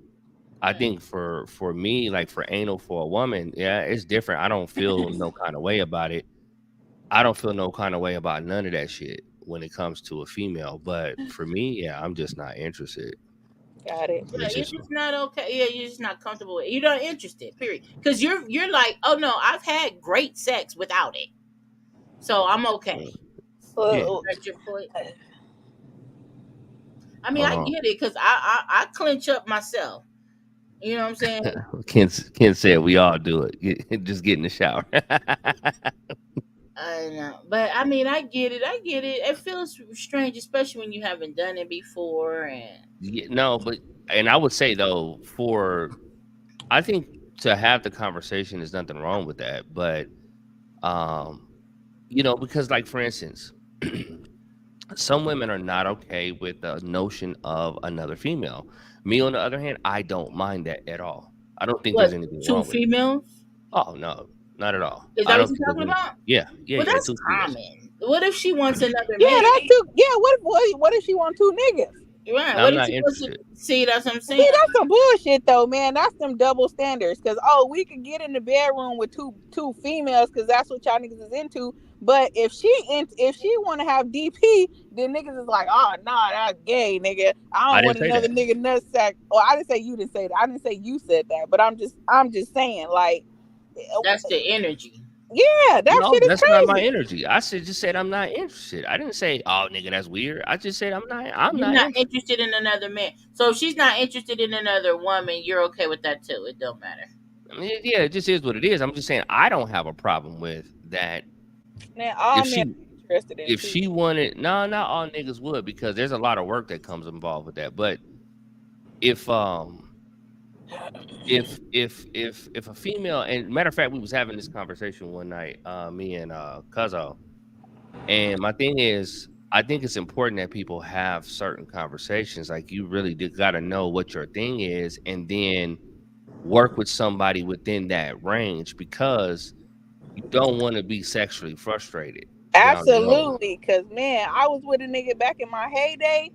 I Mm. think for me, like for anal for a woman, yeah, it's different. I don't feel no kind of way about it. I don't feel no kind of way about none of that shit when it comes to a female. But for me, yeah, I'm just not interested. Got it. Yeah, It's you're just just not okay. Yeah, you're just not comfortable with it. You're not interested. Period. Because you're like, oh no, I've had great sex without it, so I'm okay. yeah. So, That's your point. I mean, Hold I on. get it because I clench up myself. You know what I'm saying? Ken said we all do it. Just get in the shower. I know, but I mean, I get it. I get it. It feels strange, especially when you haven't done it before. And Yeah, no, but and I would say though, I think to have the conversation is nothing wrong with that, but um, because like for instance, some women are not okay with the notion of another female. Me, on the other hand, I don't mind that at all. I don't think what? there's anything Two wrong with it. females? Oh no, not at all. Is I that what don't you're think there's talking any. about? Yeah, yeah, Well, yeah. that's Two females. common. What if she wants another yeah, man? that's too. Yeah, what if she want two niggas? Right. I'm What if not she wants to interested. see? That's what I'm saying. See, that's some bullshit though, man. That's them double standards. Cause we could get in the bedroom with two females, cause that's what y'all niggas is into. But if she want to have DP, then niggas is like, oh nah, that's gay, nigga. I I don't didn't want say another that. nigga nutsack. Or I didn't say you didn't say that. I didn't say you said that. But I'm just saying, like, That's the energy. yeah, that No, shit is that's not my crazy. energy. I just said I'm not interested. I didn't say, "Oh, nigga, that's weird." I just said I'm You're not not interested. interested in another man. So if she's not interested in another woman, you're okay with that too. It don't matter. I mean, yeah, it just is what it is. I'm just saying I don't have a problem with that. Man, all If men she are interested in if too. she wanted, no, not all niggas would because there's a lot of work that comes involved with that. But if if a female, and matter of fact, we was having this conversation one night, me and Cuzzo, and my thing is, I think it's important that people have certain conversations. Like you really got to know what your thing is, and then work with somebody within that range because you don't want to be sexually frustrated down the road. Absolutely, cause man, I was with a nigga back in my heyday,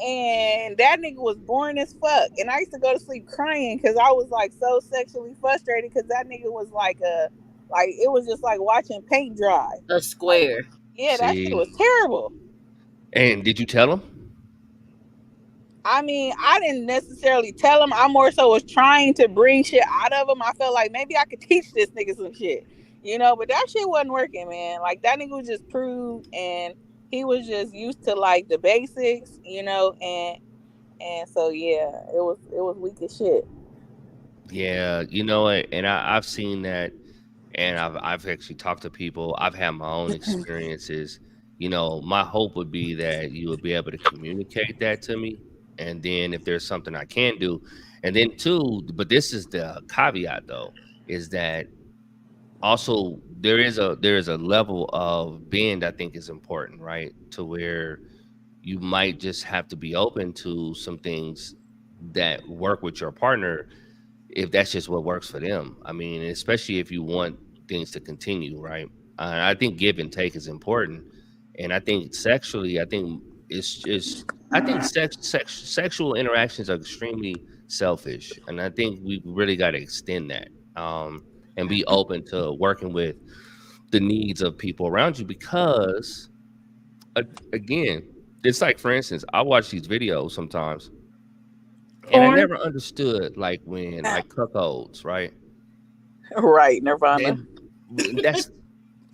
and that nigga was boring as fuck, and I used to go to sleep crying because I was like so sexually frustrated because that nigga was like it was just like watching paint dry. A Like, square. yeah, that shit See, was terrible. and did you tell him? I mean, I didn't necessarily tell him. I more so was trying to bring shit out of him. I felt like maybe I could teach this nigga some shit, but that shit wasn't working, man. Like that nigga was just proved, and he was just used to like the basics, and so yeah, it was weak as shit. Yeah, you know what? And I've seen that, and I've actually talked to people. I've had my own experiences. My hope would be that you would be able to communicate that to me, and then if there's something I can do, and then two, but this is the caveat though, is that also there is a level of bend I think is important, right? To where you might just have to be open to some things that work with your partner if that's just what works for them. I mean, especially if you want things to continue, right? I think give and take is important, and I think sexually, I think it's I think sexual interactions are extremely selfish, and I think we really got to extend that, and be open to working with the needs of people around you because a- again, it's like, for instance, I watch these videos sometimes, and I Porn. never understood like when like cuckolds, right? Right, Nirvana. And that's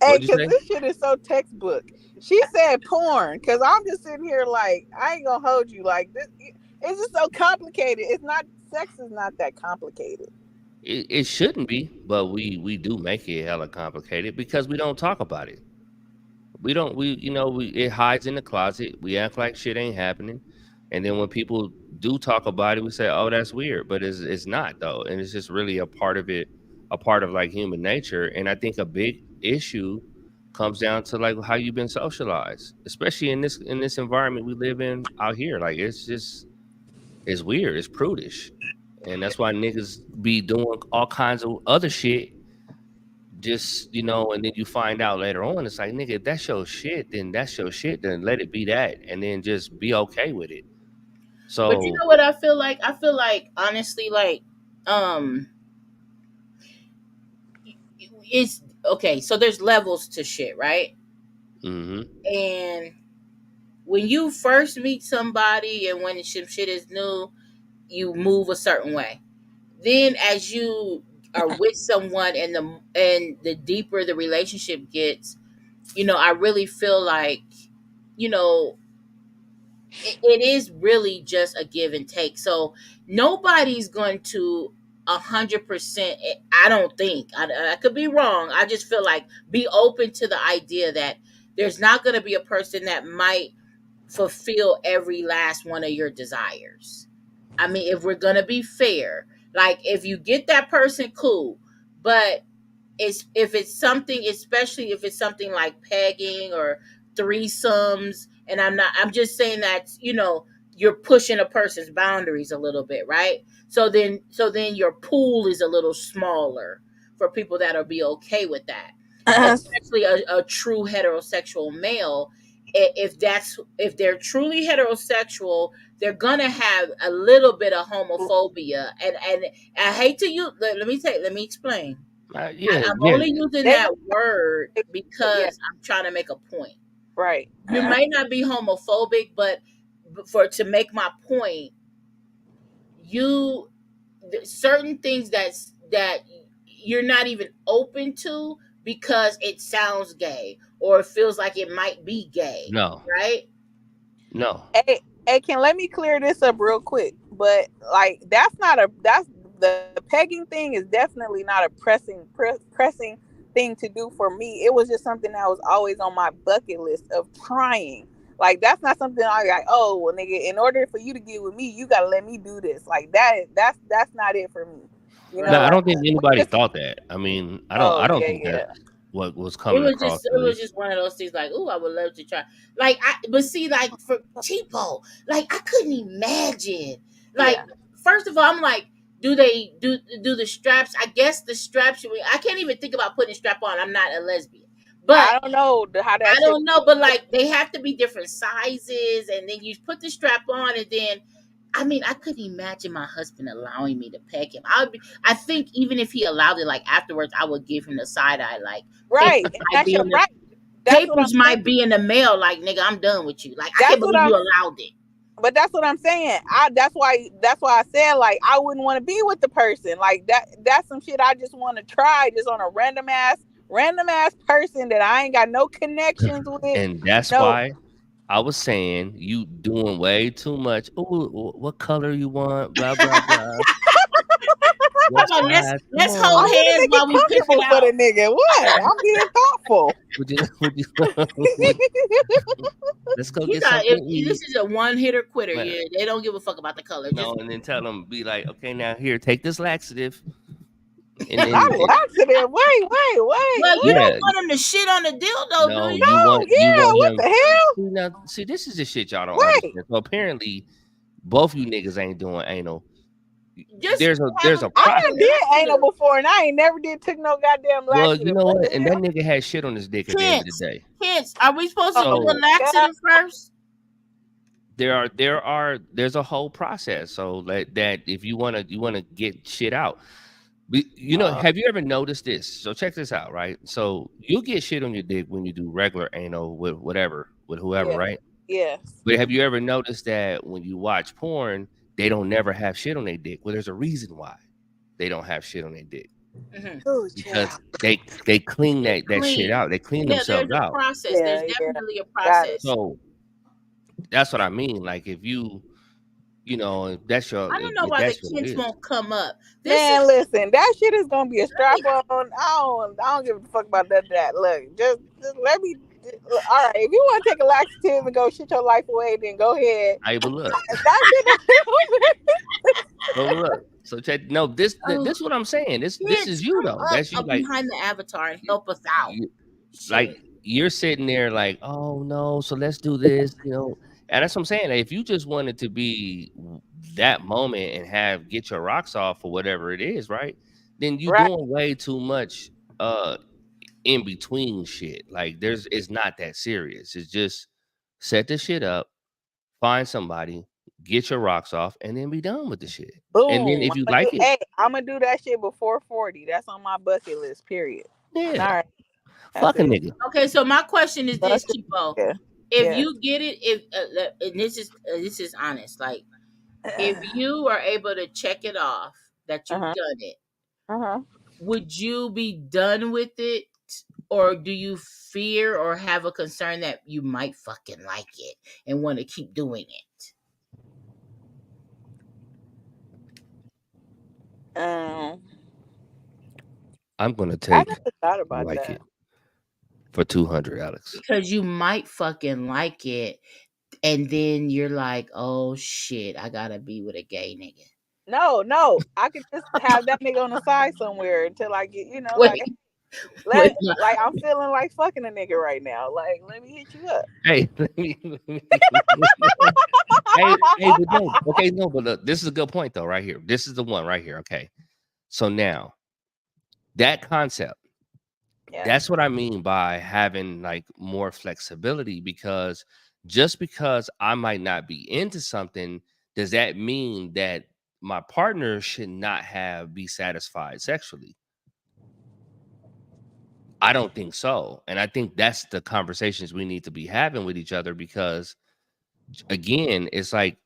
Hey, what'd you cause say? this shit is so textbook. She said porn, cause I'm just sitting here like I ain't gonna hold you like this. It's just so complicated. It's not sex is not that complicated. It shouldn't be, but we do make it hella complicated because we don't talk about it. We don't we you know we it hides in the closet. We act like shit ain't happening, and then when people do talk about it, we say, "Oh, that's weird," but it's not though, and it's just really a part of it, a part of like human nature. And I think a big issue comes down to like how you've been socialized, especially in this environment we live in out here. Like it's weird, it's prudish, and that's why niggas be doing all kinds of other shit just and then you find out later on it's like, nigga, if that's your shit, then that's your shit, then let it be that, and then just be okay with it. But you So know what I feel like? I feel like honestly, like, um, it's okay. So there's levels to shit, right? mhm. And when you first meet somebody, and when some shit is new, you move a certain way. Then as you are with someone, and the deeper the relationship gets, I really feel like, you know, it is really just a give and take. So nobody's going to 100%. I don't think, I could be wrong. I just feel like be open to the idea that there's not going to be a person that might fulfill every last one of your desires. I mean, if we're going to be fair, like if you get that person, cool. But if it's something, especially if it's something like pegging or threesomes, and I'm just saying that, you're pushing a person's boundaries a little bit, right? So then your pool is a little smaller for people that'll be okay with that, especially a true heterosexual male. If they're truly heterosexual, they're gonna have a little bit of homophobia, and I hate to use, let me explain. Yeah, I'm yeah. only using They that gonna word yeah, because I'm trying to make a point. right. You may not be homophobic, but to make my point, you certain things that you're not even open to because it sounds gay or it feels like it might be gay, No, right? no, Hey, can let me clear this up real quick. But like, that's the pegging thing is definitely not a pressing thing to do for me. It was just something that was always on my bucket list of trying. Like that's not something I like. Oh, well, nigga, in order for you to get with me, you gotta let me do this. Like that. That's not it for me. You no. know, I Right. like don't think we anybody just. thought that. I mean, Oh I don't yeah, think that's yeah, what was It coming was across just at it was least. just one of those things like, oh, I would love to try. Like but see, like for cheapo, like I couldn't imagine. Like, yeah. first of all, I'm like, do the straps? I guess the straps. I can't even think about putting a strap on. I'm not a lesbian, but I don't know how that I shit. don't know. But like, they have to be different sizes, and then you put the strap on, and then. I mean, I couldn't imagine my husband allowing me to peg him. I think even if he allowed it, like afterwards, I would give him the side eye, like Right, papers and might that's be your in the right. That's what I'm papers saying. might be in the mail, like, nigga, I'm done with you. Like, I can't That's what believe you I'm. allowed it. But that's what I'm saying. That's why I said like I wouldn't want to be with the person like that. That's some shit I just want to try just on a random ass person that I ain't got no connections with. And that's No, why I was saying you doing way too much. Oh, what color you want? Blah blah blah. How What about let's size? Come let's I hold on. want to hands make it while we pick it comfortable for out. the nigga. What? I'm being thoughtful. Would you? Would you? Let's go You get got something if to this eat. is a one hitter quitter. Man, Yeah, they don't give a fuck about the color. no, Just and then tell them, be like, okay, now here, take this laxative, and Not then laxative. Wait. well, you What? don't yeah, want them to shit on the dildo, do no, you? Oh you yeah. want What him. the hell? See, this is the shit y'all don't Wait. understand. So apparently, both you niggas ain't doing anal. Just have There's them a I take process. the done did anal laxative. before, and I ain't never did took no goddamn Well, you laxative. know What what? the And that hell? nigga had shit on his dick at the end of the Hints, day. hints. Are we supposed to Oh do the So God. laxative first? there's a whole process. So that if you wanna get shit out. Uh, Have you ever noticed this? So check this out, right? So you get shit on your dick when you do regular anal with whatever, with whoever, yeah. right? Yes. But have you ever noticed that when you watch porn, they don't never have shit on their dick? Well, there's a reason why they don't have shit on their dick. Hmm. Oh, Because child. they clean It's that shit clean. out. They clean Yeah, there's themselves a out. process. There's Yeah, yeah. definitely a Got it. process. So that's what I mean. Like if I don't know if why the that's what it kinks is. won't come up. This is Man, listen, that shit is gonna be a let strap me on. I don't give a fuck about that. Look, just let me. All right, if you want to take a laxative and go shit your life away, then go ahead. Hey, but look, That shit. but look. So check. No, oh, this is what I'm saying. This kids is you come though. That's you. up Like behind the avatar and you, help us out. you like Shit. you're sitting there like, oh no, so let's do this. And that's what I'm saying. If you just wanted to be that moment and get your rocks off or whatever it is, right? Then you Right. doing way too much uh in between shit. Like it's not that serious. It's just set the shit up, find somebody, get your rocks off, and then be done with the shit. And then Boom. if you like it, Hey, I'm gonna do that shit before 40. That's on my bucket list. Period. All yeah, right. That's fuck a it. nigga. Okay, so my question is this, Bucket. Chipo. Yeah. If Yes. you get it, if and this is honest, like if you are able to check it off that Uh you've huh. done it, Uh huh. would you be done with it, or do you fear or have a concern that you might fucking like it and want to keep doing it? Um, I'm gonna I take never thought I about like that. it for 200, Alex. Because you might fucking like it, and then you're like, oh shit, I gotta be with a gay nigga. No, no. I could just have that nigga on the side somewhere until I get, Wait, wait, like I'm feeling like fucking a nigga right now. Like, let me hit you up. Hey, but no, okay, no, but look, this is a good point though, right here. This is the one right here. Okay, so now that concept, Yeah. that's what I mean by having like more flexibility because just because I might not be into something, does that mean that my partner should not be satisfied sexually? I don't think so. And I think that's the conversations we need to be having with each other because again, it's like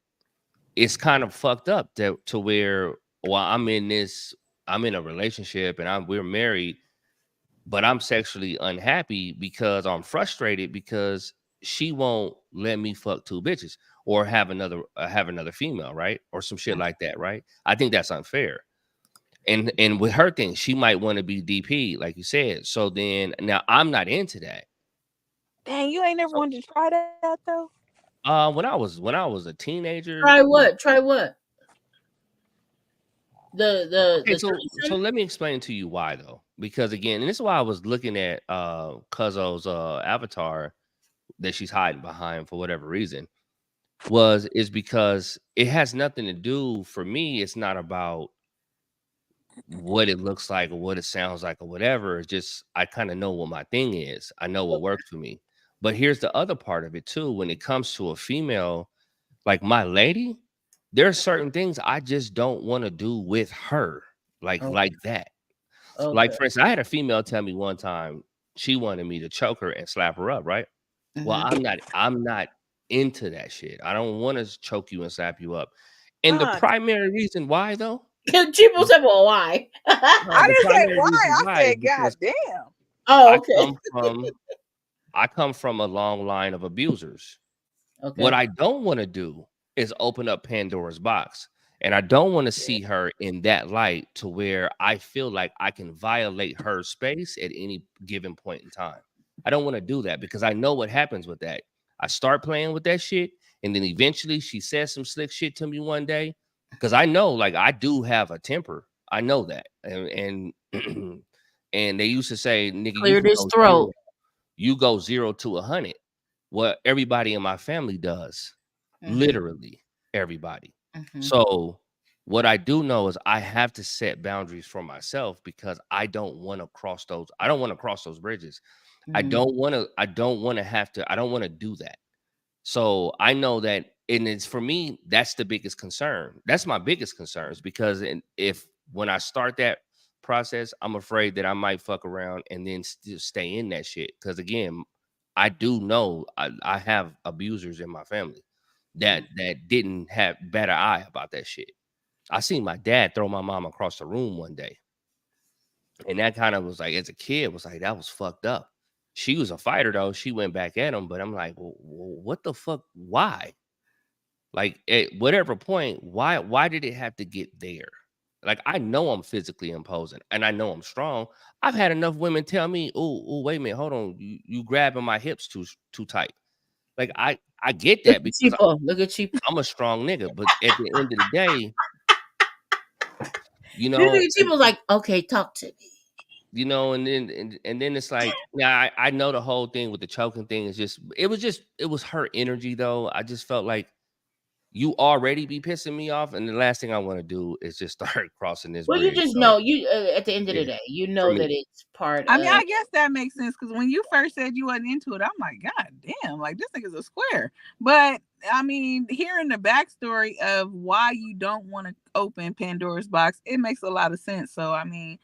it's kind of fucked up to where while I'm in a relationship and we're married, but I'm sexually unhappy because I'm frustrated because she won't let me fuck two bitches or have another female, right? Or some shit like that, right? I think that's unfair. And with her thing, she might want to be DP, like you said. So then now I'm not into that. Dang, you ain't never So wanted to try that though. when I was a teenager, try what? Try what? The okay, so threesome? let me explain to you why though. Because again, and this is why I was looking at Cuzzo's avatar that she's hiding behind for whatever reason is because it has nothing to do for me. It's not about what it looks like or what it sounds like or whatever. It's just I kind of know what my thing is. I know what works for me. But here's the other part of it too. When it comes to a female, like my lady, there are certain things I just don't want to do with her, like Okay. that. Like Okay. for instance, I had a female tell me one time she wanted me to choke her and slap her up, right? Well, Hmm. I'm not into that shit. I don't want to choke you and slap you up. And the Uh, primary reason why though, Chipo said, "Well, why?" no, I the didn't say primary why. reason I why is said, God because damn. Oh, I okay. come from I come from a long line of abusers. What Okay. I don't want to do is open up Pandora's box. And I don't want to Yeah. see her in that light to where I feel like I can violate her space at any given point in time. I don't want to do that because I know what happens with that. I start playing with that shit, and then eventually she says some slick shit to me one day. Because I know, like, I do have a temper. I know that. And and they used to say, nigga, Cleared his throat. you go 0 to 100. What everybody in my family does, Hmm. literally everybody. Hmm. So what I do know is I have to set boundaries for myself because I don't want to cross those. I don't want to cross those bridges. Hmm. I don't want to have to. I don't want to do that. So I know that and it's for me, that's the biggest concern. That's my biggest concerns because if when I start that process, I'm afraid that I might fuck around and then still stay in that shit. Because again, I do know I have abusers in my family that didn't have better eye about that shit. I seen my dad throw my mom across the room one day, and that kind of was like, as a kid, was like that was fucked up. She was a fighter though. She went back at him, but I'm like, well, what the fuck? Why? Like at whatever point, why did it have to get there? Like I know I'm physically imposing and I know I'm strong. I've had enough women tell me, "Oh, wait a minute, hold on, you grabbing my hips too tight." Like I get Look that at because Cheapo. Look at Cheapo. I'm a strong nigga, but at the end of the day, you This know, nigga Cheapo's like, okay, talk to me. and then it's like, yeah, I know the whole thing with the choking thing is it was her energy though. I just felt like you already be pissing me off, and the last thing I want to do is just start crossing this Well, you bridge. just So know you at the end of the yeah, day, you for know me, that it's part I mean, of. I guess that makes sense because when you first said you wasn't into it, I'm like, God damn, like this nigga's a square. But I mean, hearing the backstory of why you don't want to open Pandora's box, it makes a lot of sense. So I mean,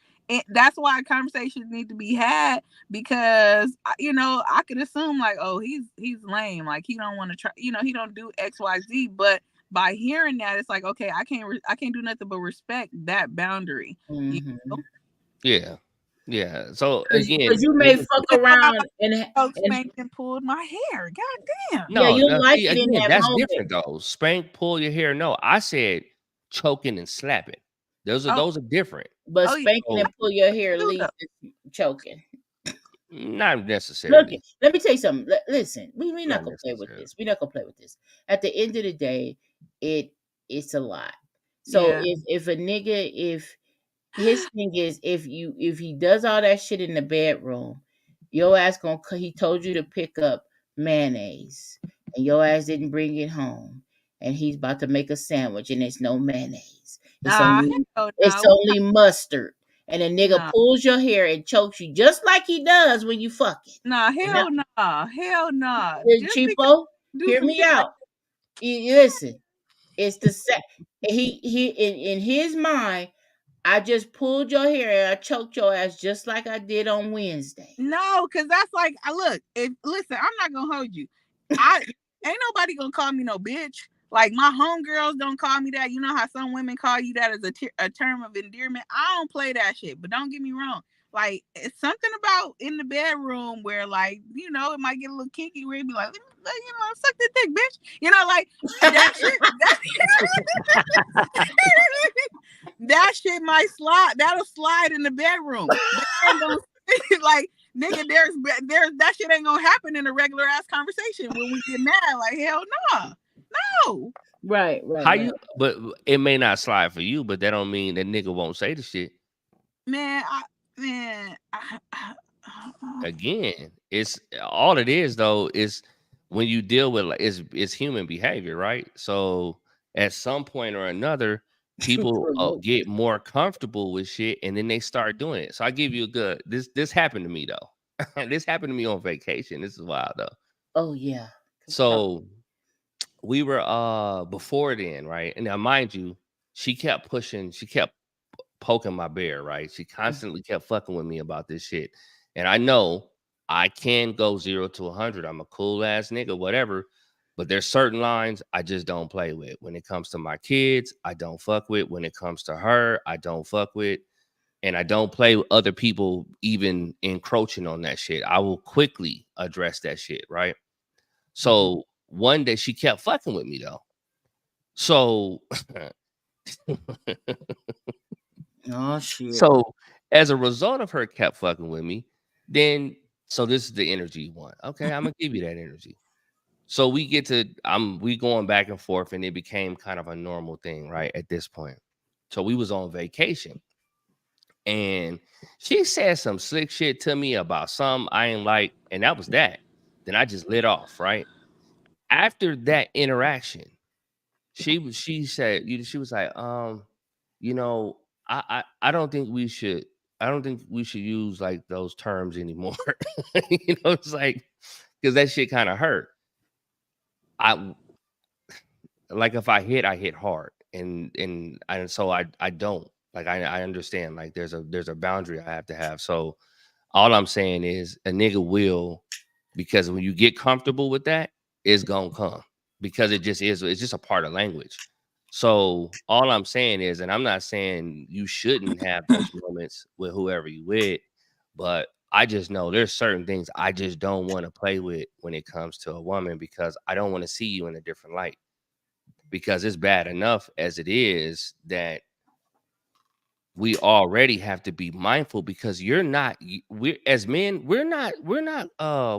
that's why conversations need to be had because I could assume like, oh, he's lame, like he don't want to try, he don't do X Y Z. But by hearing that, it's like, okay, I can't do nothing but respect that boundary. You Mhm. know? yeah, yeah. So Because again, you may like I said, fuck It's not around like folks and spanked and pulled my hair. God damn. yeah, no, you'll no. like See, it in again, that that's moment. different though. Spank, pull your hair. No, I said choking and slapping. Oh, Those are different. But oh yeah, spanking So and pull your hair do leads though. to choking. not Look, necessarily. let me tell you something. Listen, we not Not gonna play with necessarily. this. We not gonna play with this. At the end of the day, it it's a lot. So Yeah. if a nigga if his thing is if he does all that shit in the bedroom, your ass gonna he told you to pick up mayonnaise and your ass didn't bring it home and he's about to make a sandwich and there's no mayonnaise. Hell It's no. only mustard. And a nigga Nah. pulls your hair and chokes you just like he does when you fucking. Nah, Now, hell nah. Hell nah. Just because cheapo, you do hear some me shit like out. Listen, it's the set. He in his mind, I just pulled your hair and I choked your ass just like I did on Wednesday. no, cause that's like I look, if listen, I'm not gonna hold you. I ain't nobody gonna call me no bitch. Like my homegirls don't call me that. You know how some women call you that as a term of endearment. I don't play that shit. But don't get me wrong. Like it's something about in the bedroom where like it might get a little kinky where it be like suck that dick, bitch. Like that shit. That shit might slide. That'll slide in the bedroom. That ain't gonna like nigga. There's that shit ain't gonna happen in a regular ass conversation when we get mad. Like hell nah, no Right, right, How right. you? But it may not slide for you, but that don't mean that nigga won't say the shit. man. I Again, it's all it is though is when you deal with like it's human behavior, right? So at some point or another, people Provoke. get more comfortable with shit, and then they start doing it. So I give you a good. This happened to me though. This happened to me on vacation. This is wild though. Oh yeah. Talk. So we were before then, right? And now mind you, she kept poking my bear, right? She constantly kept fucking with me about this shit. And I know I can go 0 to 100. I'm a cool ass nigga, whatever. But there's certain lines I just don't play with. When it comes to my kids, I don't fuck with. When it comes to her, I don't fuck with. And I don't play with other people even encroaching on that shit. I will quickly address that shit, right? Mhm. So one day she kept fucking with me though. So Oh shit. So as a result of her kept fucking with me, then so this is the energy you want. Okay, I'm gonna give you that energy. So we get to we going back and forth, and it became kind of a normal thing, right? At this point. So we was on vacation and she said some slick shit to me about some I ain't like, and that was that. Then I just lit off, right? After that interaction, she said, she was like, you know, I don't think we should use like those terms anymore. It's like because that shit kind of hurt. I like if I hit hard, and so I don't like I understand like there's a boundary I have to have. So all I'm saying is a nigga will, because when you get comfortable with that, it's gonna come because it just is. It's just a part of language. So all I'm saying is, and I'm not saying you shouldn't have those moments with whoever you with, but I just know there's certain things I just don't want to play with when it comes to a woman because I don't want to see you in a different light because it's bad enough as it is that we already have to be mindful because you're not we as men we're not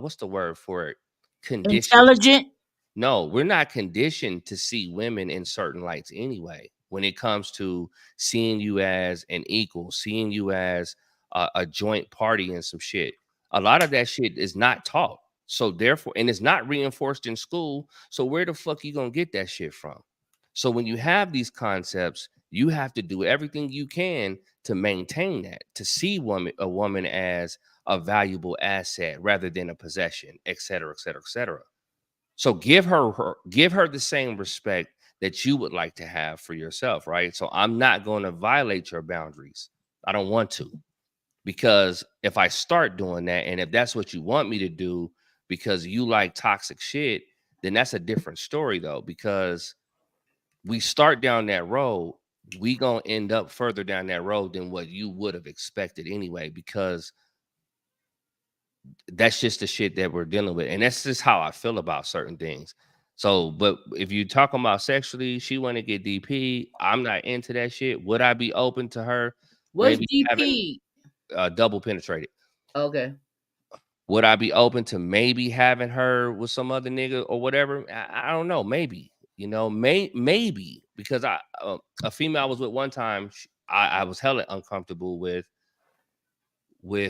what's the word for it, conditioned. Intelligent. No, we're not conditioned to see women in certain lights anyway. When it comes to seeing you as an equal, seeing you as a joint party and some shit, a lot of that shit is not taught. So therefore, and it's not reinforced in school. So where the fuck you gonna get that shit from? So when you have these concepts, you have to do everything you can to maintain that, to see a woman as a valuable asset rather than a possession, et cetera, et cetera, et cetera. So give her the same respect that you would like to have for yourself, right? So I'm not going to violate your boundaries. I don't want to, because if I start doing that and if that's what you want me to do because you like toxic shit, then that's a different story though, because we start down that road, we going to end up further down that road than what you would have expected anyway, because that's just the shit that we're dealing with. And that's just how I feel about certain things. So, but if you talking about sexually, she want to get DP. I'm not into that shit. Would I be open to her What's maybe having DP? double penetrated? Okay. Would I be open to maybe having her with some other nigga or whatever? I don't know. Maybe, maybe because a female I was with one time, I was hella uncomfortable with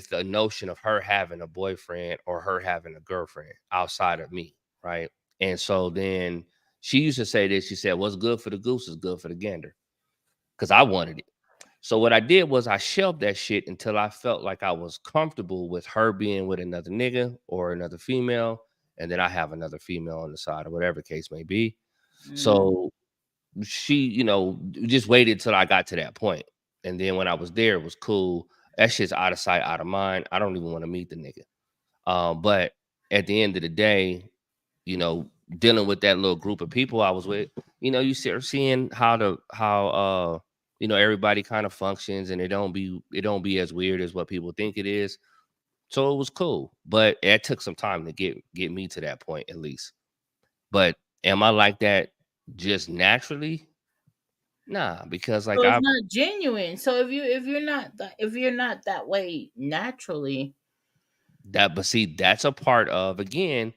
the notion of her having a boyfriend or her having a girlfriend outside of me, right? And so then she used to say this. She said, "What's good for the goose is good for the gander," because I wanted it. So what I did was I shelved that shit until I felt like I was comfortable with her being with another nigga or another female, and then I have another female on the side or whatever the case may be. Mm. So she, just waited till I got to that point. And then when I was there, it was cool. That shit's out of sight, out of mind. I don't even want to meet the nigga. But at the end of the day, you know, dealing with that little group of people I was with, you start seeing how everybody kind of functions, and it don't be as weird as what people think it is. So it was cool. But it took some time to get me to that point at least. But am I like that just naturally? Nah, because So like it's not genuine. So if you're not that way naturally, but see, that's a part of, again,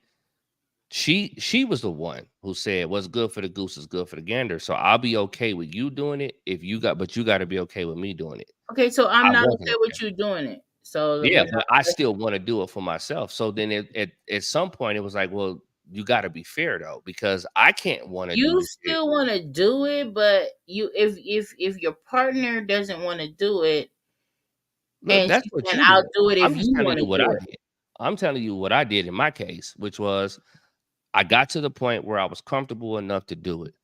she was the one who said what's good for the goose is good for the gander. So I'll be okay with you doing it but you got to be okay with me doing it. okay. So I'm I not wasn't okay with okay. you doing it. So Yeah, we're but I not. still want to do it for myself. So then at some point it was like, well, you got to be fair though, because I can't want to do You the shit. still want to do it, but if your partner doesn't want to do it, Look, and that's she's what saying you I'll did. do it if I'm just you telling want you to what I do it. did. I'm telling you what I did in my case, which was I got to the point where I was comfortable enough to do it.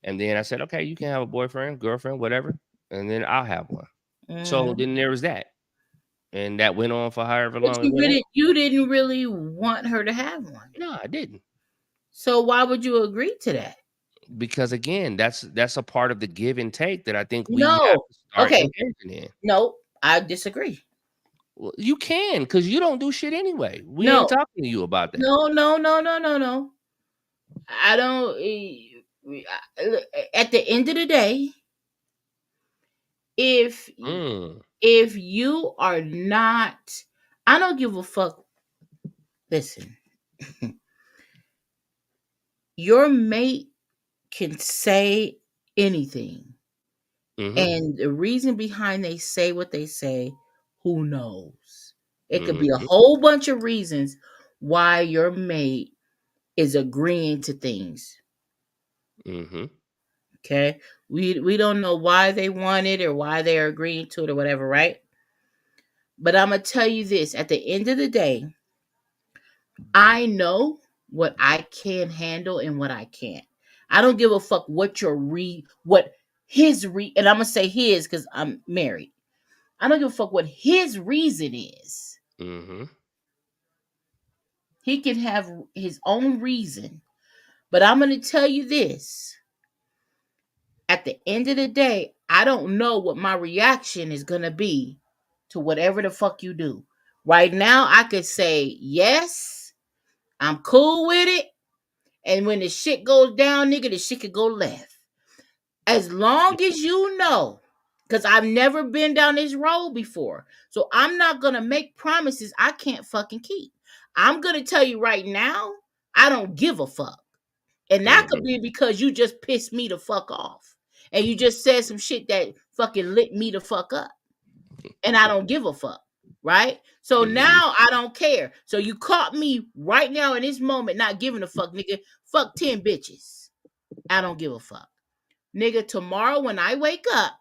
And then I said, okay, you can have a boyfriend, girlfriend, whatever, and then I'll have one. So Mhm. then there was that. And that went on for however But long it went on. you didn't really want her to have one. No, I didn't. So why would you agree to that? Because again, that's a part of the give and take that I think we have No. to start Okay. engaging in. No, I disagree. Well, you can, because you don't do shit anyway. We ain't No. talking to you about that. No, no, no, no, no, no. I don't. Look, at the end of the day, if Mm, if you are not, I don't give a fuck. Listen, your mate can say anything, mm-hmm, and the reason behind they say what they say, who knows? It could be a mm-hmm, whole bunch of reasons why your mate is agreeing to things. mm-hmm. Okay, we don't know why they want it or why they're agreeing to it or whatever, right? But I'm gonna tell you this: at the end of the day, I know what I can handle and what I can't. I don't give a fuck what what his and I'm gonna say his because I'm married. I don't give a fuck what his reason is. Mm-hmm. He can have his own reason. But I'm gonna tell you this. At the end of the day, I don't know what my reaction is gonna be to whatever the fuck you do. Right now, I could say yes, I'm cool with it. And when the shit goes down, nigga, the shit could go left. As long as you know, because I've never been down this road before. So I'm not gonna make promises I can't fucking keep. I'm gonna tell you right now, I don't give a fuck. And that could Mm-hmm. be because you just pissed me the fuck off. And you just said some shit that fucking lit me the fuck up. And I don't give a fuck. Right? So Mm-hmm. now I don't care. So you caught me right now in this moment not giving a fuck, nigga. Fuck 10 bitches. I don't give a fuck. Nigga, tomorrow when I wake up,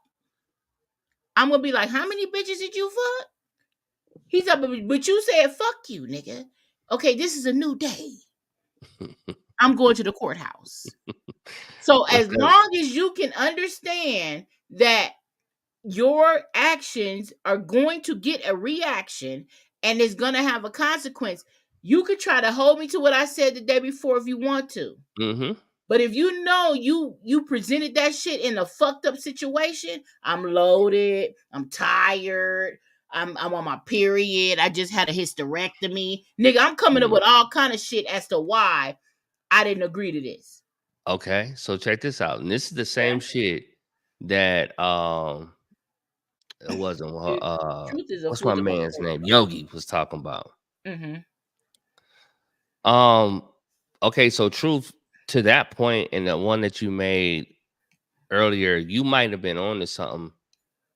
I'm gonna be like, how many bitches did you fuck? He's up, but you said fuck you, nigga. Okay, this is a new day. I'm going to the courthouse. So as Because long as you can understand that your actions are going to get a reaction and it's going to have a consequence, you could try to hold me to what I said the day before if you want to. mm-hmm. But if you know you presented that shit in a fucked up situation, I'm loaded, I'm tired, I'm on my period, I just had a hysterectomy. Nigga, I'm coming up Mm-hmm. with all kind of shit as to why I didn't agree to this. Okay, so check this out. And this is the same Okay? shit that it wasn't Truth, truth is a what's my was a man's motherfucker. name? Yogi was talking about. Mm-hmm. Um, okay, so truth to that point and the one that you made earlier, you might have been on to something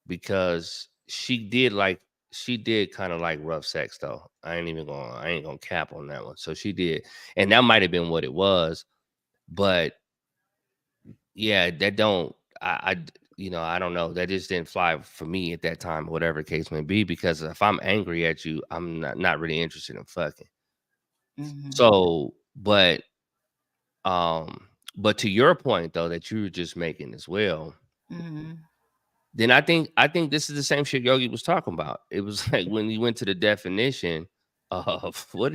because she did kind of like rough sex though. I ain't gonna cap on that one. So she did, and that might have been what it was. But yeah, that don't I don't know. That just didn't fly for me at that time, whatever the case may be. Because if I'm angry at you, I'm not really interested in fucking. Mm-hmm. So, but to your point though that you were just making as well, Mm-hmm. then I think this is the same shit Yogi was talking about. It was like when he went to the definition of what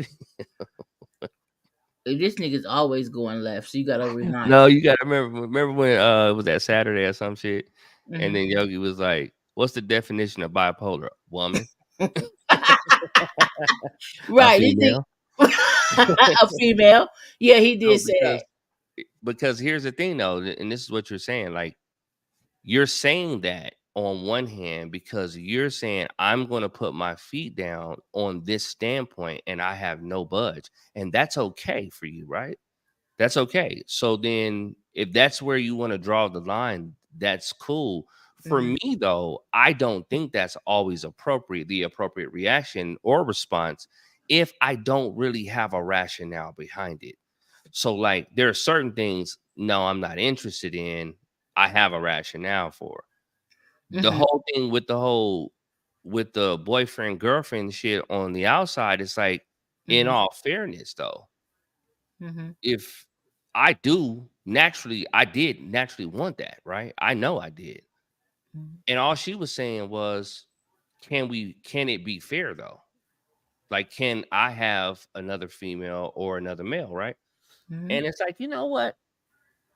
This nigga's always going left, so you gotta remind no, him. you gotta remember when it was that Saturday or some shit, and Mm-hmm. then Yogi was like, "What's the definition of bipolar? Woman, a Right, this female." nigga a female. Yeah, he No, did say that. because here's the thing though, and this is what you're saying. Like you're saying that on one hand because you're saying I'm going to put my feet down on this standpoint, and I have no budge, and that's okay for you, right? That's okay. So then if that's where you want to draw the line, that's cool. For Mhm, me though, I don't think that's always appropriate, the appropriate reaction or response if I don't really have a rationale behind it. So like there are certain things, no, I'm not interested in. I have a rationale for. The mhm, whole thing with with the boyfriend girlfriend shit on the outside, it's like in mhm, all fairness though, mhm, if I did naturally want that, right? I know I did. mhm, And all she was saying was, can it be fair though? Like, can I have another female or another male, right? mhm, And it's like, you know what?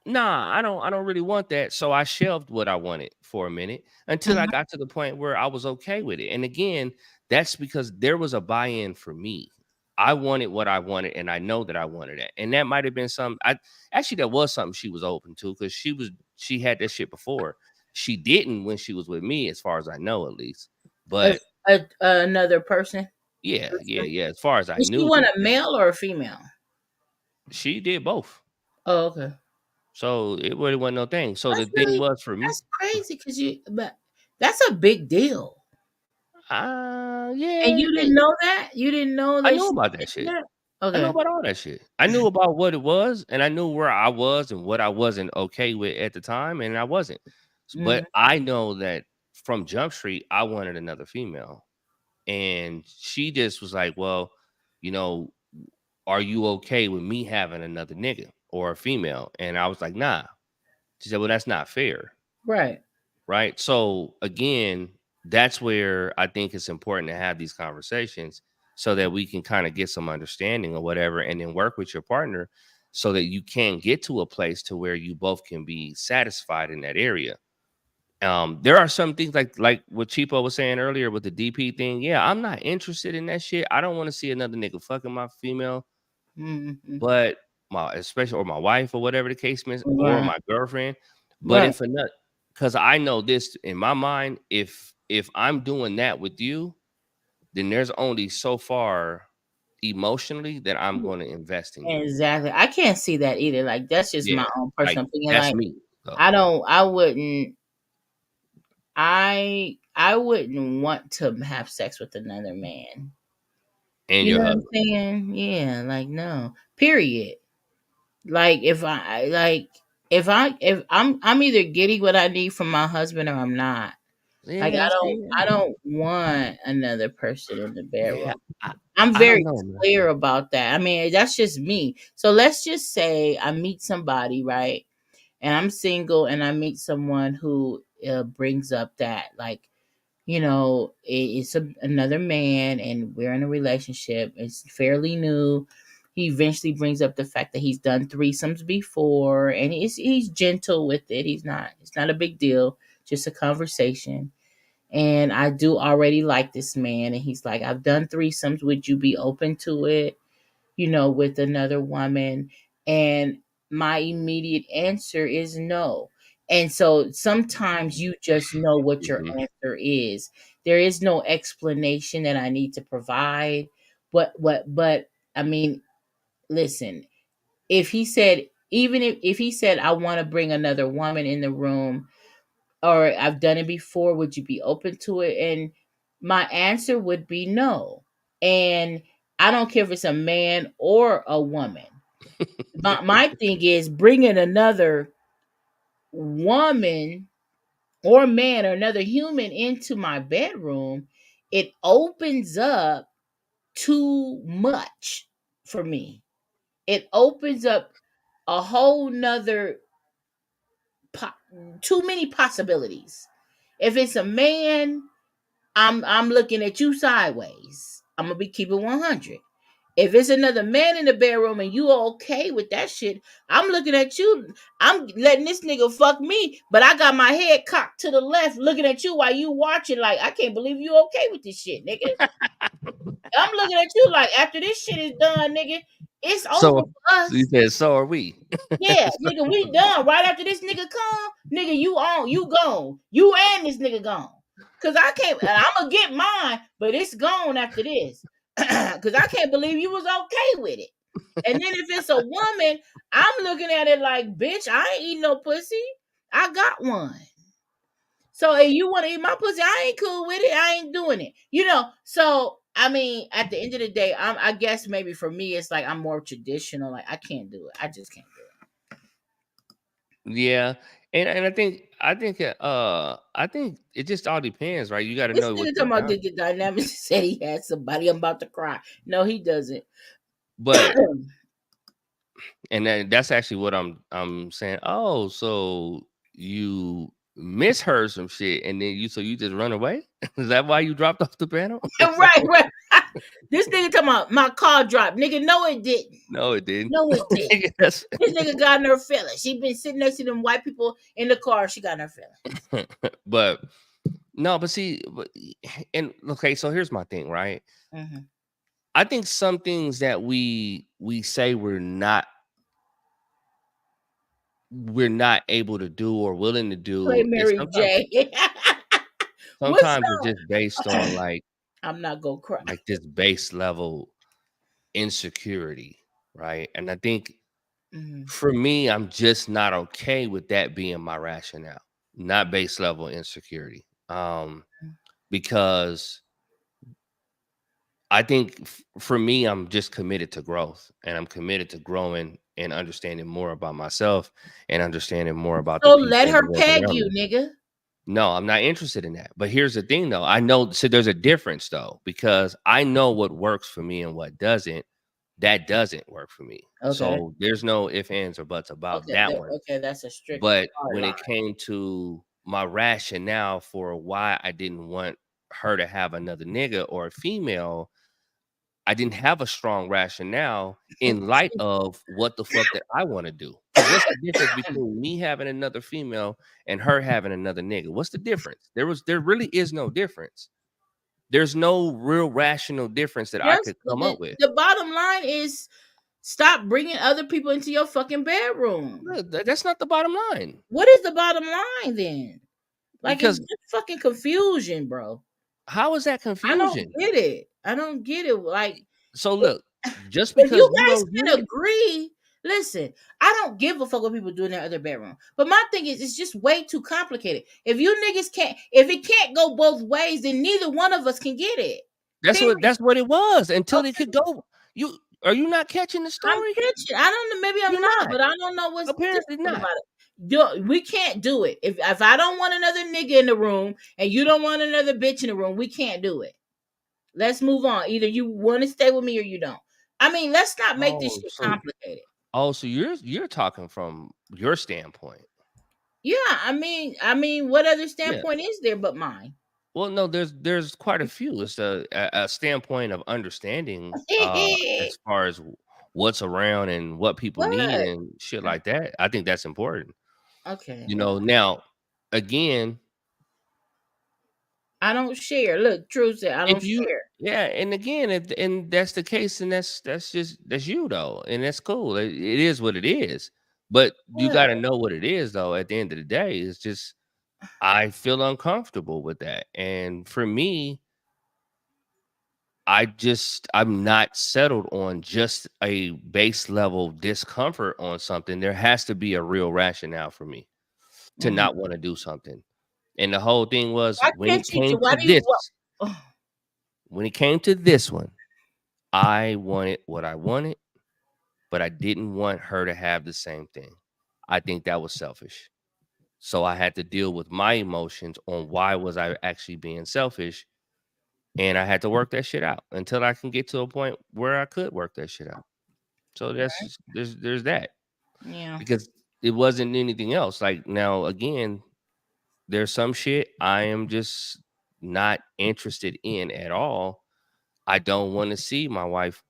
Nah, I don't really want that. So I shelved what I wanted for a minute until I mhm, got to the point where I was okay with it. And again, that's because there was a buy-in for me. I wanted what I wanted, and I know that I wanted it. And that might have been some I actually that was something she was open to because she had that shit before. She didn't when she was with me, as far as I know, at least. A, But another person. yeah, yeah, yeah. As far as I Did she knew, want a male or a female? she did both. Oh, okay. So it really wasn't no thing. So the That's thing really was for me. that's crazy because but that's a big deal. And Yeah, you didn't know that? You didn't know I that knew she about that did shit. that? I knew Okay. about all that shit. I knew about what it was, and I knew where I was and what I wasn't okay with at the time, and I wasn't. But Mhm, I know that from Jump Street, I wanted another female, and she just was like, "Well, you know, are you okay with me having another nigga, or a female. And I was like, nah. She said, well, that's not fair. Right. Right. So again, that's where I think it's important to have these conversations so that we can kind of get some understanding or whatever, and then work with your partner so that you can get to a place to where you both can be satisfied in that area. There are some things like what Cheapo was saying earlier with the DP thing. Yeah, I'm not interested in that shit. I don't want to see another nigga fucking my female, Mm-hmm. but my especially or my wife or whatever the case is, or Right. my girlfriend. But Right. if another, because I know this in my mind, if I'm doing that with you, then there's only so far emotionally that I'm going to invest in you. Exactly. I can't see that either. Like that's just Yeah, my own like personal opinion. that's Like me. So, I wouldn't I wouldn't want to have sex with another man. and You your know what I'm husband. saying? Yeah, like no. Period. Like if I'm either getting what I need from my husband or I'm not. Like Yeah, see, I don't want another person in the yeah, bedroom. I, I'm I don't very know, man. clear about that. I mean, that's just me. So let's just say I meet somebody, right? And I'm single and I meet someone who brings up that like it's another man and we're in a relationship. It's fairly new. He eventually brings up the fact that he's done threesomes before and he's gentle with it. It's not a big deal, just a conversation. And I do already like this man and he's like, I've done threesomes. Would you be open to it? With another woman. And my immediate answer is no. And so sometimes you just know what your Hmm. answer is. There is no explanation that I need to provide. But I mean, listen, if he said, even if he said, I want to bring another woman in the room, or I've done it before, would you be open to it? And my answer would be no. And I don't care if it's a man or a woman. My thing is bringing another woman or man or another human into my bedroom. It opens up too much for me. It opens up a whole nother too many possibilities. If it's a man, I'm looking at you sideways. I'm gonna be keeping 100. If it's another man in the bedroom and you okay with that shit, I'm looking at you. I'm letting this nigga fuck me, but I got my head cocked to the left, looking at you while you watching. Like I can't believe you okay with this shit, nigga. I'm looking at you like after this shit is done, nigga, it's over So, for so you us. said, so are we? Yeah, nigga, we done. Right after this nigga come, nigga, you gone. You and this nigga gone. Cause I can't. I'm gonna get mine, but it's gone after this. Cause I can't believe you was okay with it. And then if it's a woman, I'm looking at it like, bitch, I ain't eating no pussy. I got one. So if you want to eat my pussy, I ain't cool with it. I ain't doing it. So I mean, at the end of the day, I guess maybe for me, it's like I'm more traditional. Like I can't do it. I just can't do it. Yeah, and I think it just all depends, right? You got to This know what nigga you're talking about down. the dynamics said he had somebody. I'm about to cry. No, he doesn't. But and that's actually what I'm saying. Oh, so you misheard some shit, and then you just run away? Is that why you dropped off the panel? Is that Right, right. This nigga talking about my car dropped. Nigga, no, it didn't. no, it didn't. No, it didn't. Yes. This nigga got in her feelings. She been sitting next to them white people in the car. She got in her feelings. But no, but see, and okay, so here's my thing, right? Mm-hmm. I think some things that we say we're not able to do or willing to Play do is Mary sometimes J. What's sometimes it's up? just based on I'm not gonna cry. like this base level insecurity, right? And I think Mm-hmm. for me, I'm just not okay with that being my rationale, not base level insecurity. Because I think for me, I'm just committed to growth, and I'm committed to growing and understanding more about myself and understanding more about the So let people and the her world peg around you, me. nigga. No, I'm not interested in that. But here's the thing, though. I know, so there's a difference, though, because I know what works for me and what doesn't. That doesn't work for me. Okay. So there's no ifs, ands, or buts about Okay. that one. Okay. That's a strict But hard when line. it came to my rationale for why I didn't want her to have another nigga or a female, I didn't have a strong rationale in light of what the fuck that I want to do. Because what's the difference between me having another female and her having another nigga? What's the difference? There really is no difference. There's no real rational difference that I Yes, could but come up with. the bottom line is stop bringing other people into your fucking bedroom. Look, that's not the bottom line. What is the bottom line then? Like it's Because just fucking confusion, bro. how is that I don't confusion? get it. I don't get it. Like So look, just if because you you guys don't get can it, agree, listen, I don't give a fuck what people do in their other bedroom. But my thing is, it's just way too complicated. If you niggas can't, if it can't go both ways, then neither one of us can get it. Period. that's what it was until they Okay, could go. You are you not catching the I'm story? catching. I don't know. Maybe I'm You're not, not. but I don't know what's Apparently difficult not. about it. We can't do it. If I don't want another nigga in the room and you don't want another bitch in the room, we can't do it. Let's move on. Either you want to stay with me or you don't. I mean, let's not make this Oh, shit so complicated. so you're talking from your standpoint. Yeah, I mean, what other Yeah. standpoint is there but mine? Well, no, there's quite a few. It's a standpoint of understanding as far as what's around and what people need What? and shit like that. I think that's important. Okay, You well, know, now again, I don't share. Look, Drew said I if don't you share. yeah, and again, if and that's the case, and that's just that's you though, and that's cool. It is what it is. But you What? got to know what it is though. At the end of the day, it's just I feel uncomfortable with that, and for me, I'm not settled on just a base level discomfort on something. There has to be a real rationale for me to Mhm. not want to do something. And the whole thing was Why can't you? Why do you? What? when it came to this one, I wanted what I wanted, but I didn't want her to have the same thing. I think that was selfish. So I had to deal with my emotions on why was I actually being selfish, and I had to work that shit out until I can get to a point where I could work that shit out. So that's just there's that Yeah. because it wasn't anything else. Like now again, there's some shit I am just not interested in at all. I don't want to see my wife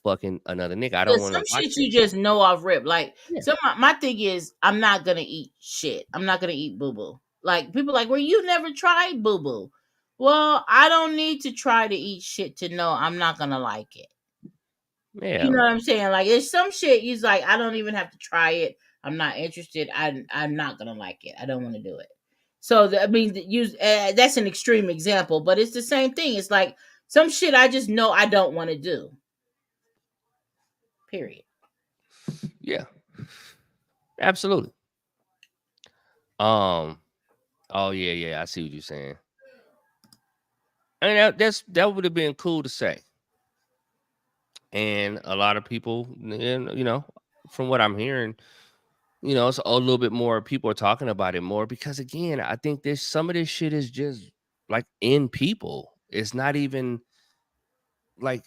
fucking another nigga. I don't Cause want to some watch shit it. you just know off rip. Like Yeah. some my thing is I'm not gonna eat shit. I'm not gonna eat boo boo. Like people like, well, you never tried boo boo. Well, I don't need to try to eat shit to know I'm not gonna like it. You Yeah. know what I'm saying? Like it's some shit he's like, I don't even have to try it. I'm not interested. I'm not gonna like it. I don't want to do it. So I mean, that's an extreme example, but it's the same thing. It's like some shit I just know I don't want to do. Period. Yeah. Absolutely. Um. Oh yeah, yeah. I see what you're saying. And that would have been cool to say. And a lot of people, and from what I'm hearing, it's a little bit more people are talking about it more because again, I think this some of this shit is just like in people. It's not even like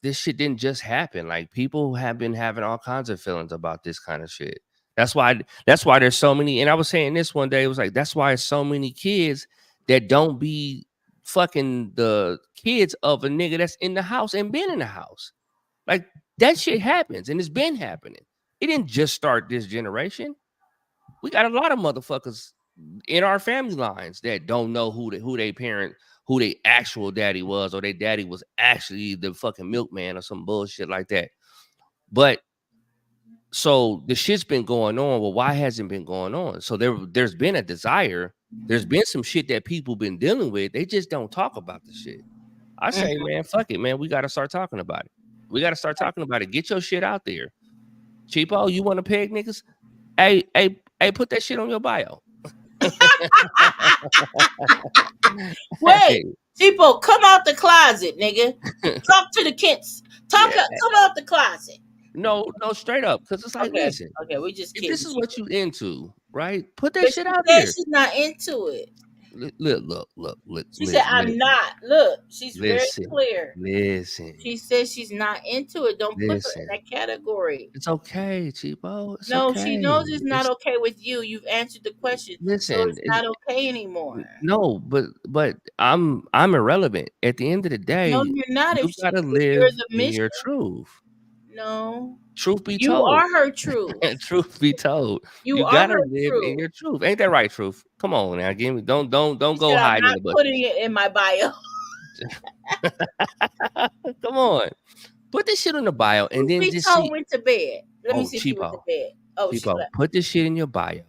this shit didn't just happen. Like people have been having all kinds of feelings about this kind of shit. That's why there's so many. And I was saying this one day, it was like that's why there's so many kids that don't be fucking the kids of a nigga that's in the house and been in the house. Like that shit happens and it's been happening. It didn't just start this generation. We got a lot of motherfuckers in our family lines that don't know who they parent, who they actual daddy was, or their daddy was actually the fucking milkman or some bullshit like that. But so the shit's been going on. Well, why hasn't been going on? So there's been a desire. There's been some shit that people been dealing with. They just don't talk about the shit. I say, Mhm. man, fuck it, man. We got to start talking about it. We got to start talking about it. Get your shit out there. Cheapo, you want to peg niggas? Hey, put that shit on your bio. Wait, Hey, Tipo, come out the closet, nigga. Talk to the kids. yeah, Come out the closet. no, straight up. Because it's like, Okay, listen, okay, we just if this kidding. is what you into, right? Put that But shit she out said there. she's not into it. look, She said, "I'm not." Look, she's very listen, clear. listen, She says she's not into it. Don't put her in listen. that category. It's okay, Chibo. It's No, she okay. knows it's not It's okay with you. You've answered the question, so listen. it's not okay anymore. No, but I'm irrelevant. At the end of the No, day, you're not. you gotta If you're live the in your mission, truth. no, Truth be you told. are her truth. Truth be told, You you are gotta her live in truth. your truth. Ain't that right, truth? Come on now, give me don't She go said, "I'm hiding in not the putting bushes. it in my bio." Come on. Put this shit in the bio and Truth then be just told, see. went to bed. Let me Oh, see if she went to cheapo. bed. Oh, she Cheapo. slept. Put this shit in your bio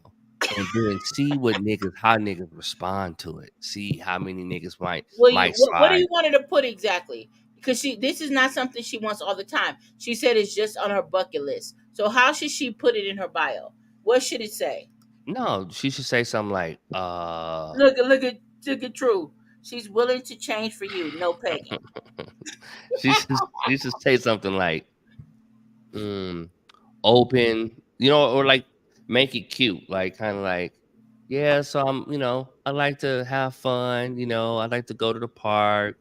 and then see how niggas respond to it. See how many niggas might What do slide. you want her to put exactly? Because this is not something she wants all the time. She said it's just on her bucket list. So how should she put it in her bio? What should it say? No, she should say something like, Look at True. She's willing to change for you. No pegging. she should say something like, mm, open, or like make it cute, like kind of like, yeah, so I like to have fun, I like to go to the park,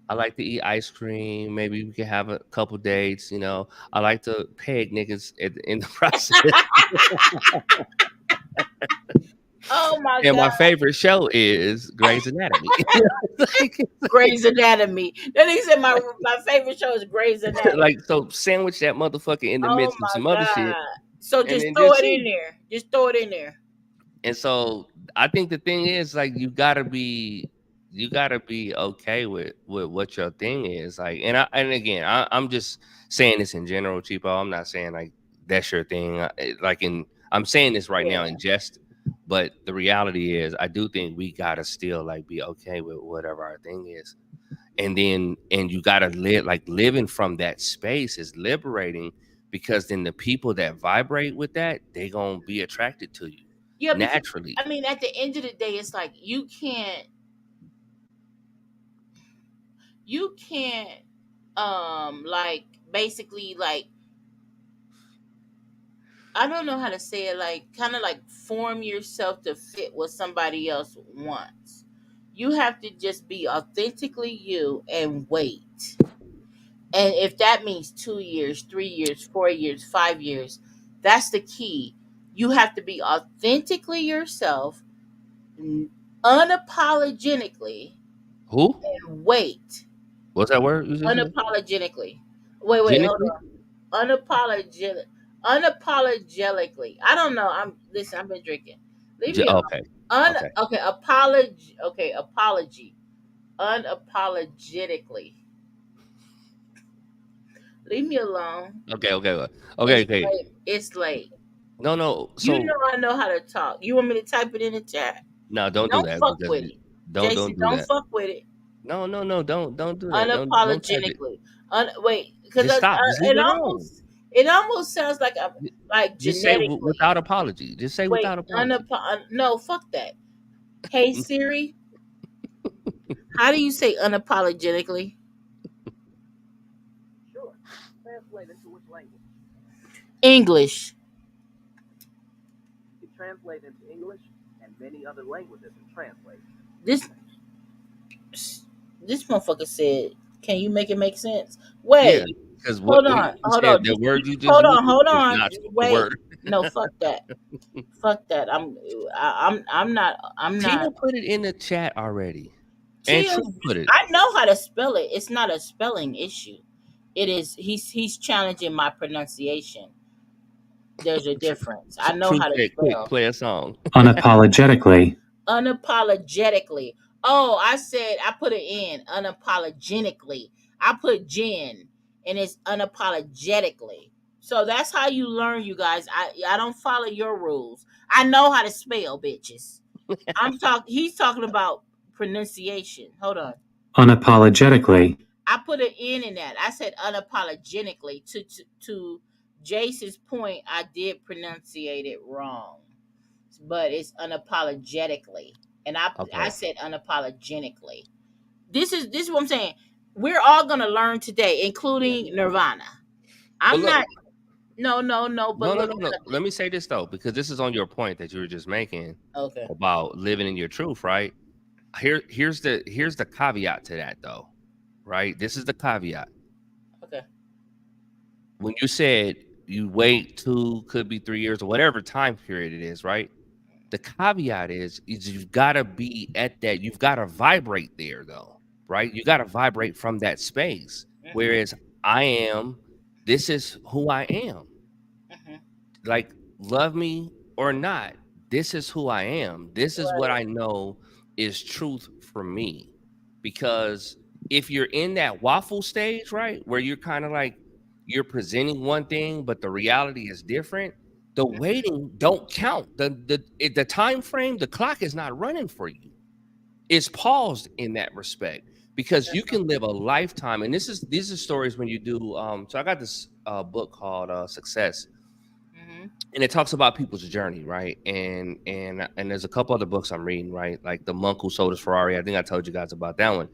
I like to eat ice cream, maybe we can have a couple dates, I like to peg niggas in the process. Oh my And God. my favorite show is Grey's Anatomy. Grey's Anatomy. Then he said my favorite show is Grey's Anatomy. Like, so sandwich that motherfucker in the Oh midst of my some other shit, God. So and just then throw just it in see. there. Just throw it in there. And so I think the thing is, like, you gotta be okay with what your thing is. Like, and again, I'm just saying this in general, cheapo. I'm not saying like that's your thing. I'm saying this right now Yeah. in jest, but the reality is I do think we gotta still like be okay with whatever our thing is. And you gotta living from that space is liberating, because then the people that vibrate with that, they gonna be attracted to you Yeah, because naturally. I mean, at the end of the day, it's like you can't like basically like I don't know how to say it, like kind of like form yourself to fit what somebody else wants. You have to just be authentically you and wait. And if that means 2 years, 3 years, 4 years, 5 years, that's the key. You have to be authentically yourself, unapologetically, Who? and wait. What's that word you just said? Unapologetically. Wait, hold Genically? on. Unapologetically. I don't know. Listen, I've been drinking. Leave me alone. Okay. Okay. Okay, apology. Unapologetically. Leave me alone. Okay. Okay. Okay. It's Okay. late. It's late. No. You So know I know how to talk. You want me to type it in the chat? no, don't do Don't that, fuck because with it. don't Jason, do don't that. fuck with it. No. Don't do that. Don't type it. Unapologetically. Wait, because Just stop. Just leave it alone. it almost sounds like I'm like Just say genetically. without apology. Just say Wait, without apology. no, fuck that. Hey Siri, how do you say unapologetically? Sure. Translate into which language? English. You can translate into English and many other languages and translate. This this motherfucker said, "Can you make it make sense?" Yeah, Wait, because what hold on, you hold said, on, the word you just hold on, used hold is on. not Just the wait. word. No, fuck that. Fuck that. I'm not. I'm Tina not. put it in the chat already, and Tia, True put it. I know how to spell it. It's not a spelling issue. It is. He's challenging my pronunciation. There's a difference. I know True how to said, "Quick, spell. play a song." unapologetically, Unapologetically. Oh, I said I put it in unapologetically. I put Jen, and it's unapologetically. So that's how you learn, you guys. I don't follow your rules. I know how to spell, bitches. He's talking about pronunciation. Hold on. unapologetically, I put an N in that. I said unapologetically. To Jason's point, I did pronunciate it wrong, but it's unapologetically, and I Okay, said unapologetically. This is what I'm saying. We're all gonna learn today, Yes. including Nirvana. but I'm look, not. No. But look. no. Let me say this though, because this is on your point that you were just making Okay. about living in your truth, right? Here's the caveat to that though, right? This is the caveat. Okay. When you said you wait 2, could be 3 years or whatever time period it is, right? The caveat is you've gotta be at that, you've gotta vibrate there though, right? You gotta vibrate from that space. Mhm. Whereas I am, this is who I am. Mhm. Like, love me or not, this is who I am. This is what Right. I know is truth for me. Because if you're in that waffle stage, right, where you're kind of like you're presenting one thing, but the reality is different, the waiting don't count. The time frame, the clock is not running for you. It's paused in that respect because you can live a lifetime. And these are stories when you do. So I got this book called Success, Mhm. and it talks about people's journey, right? And there's a couple other books I'm reading, right? Like The Monk Who Sold His Ferrari. I think I told you guys about that one.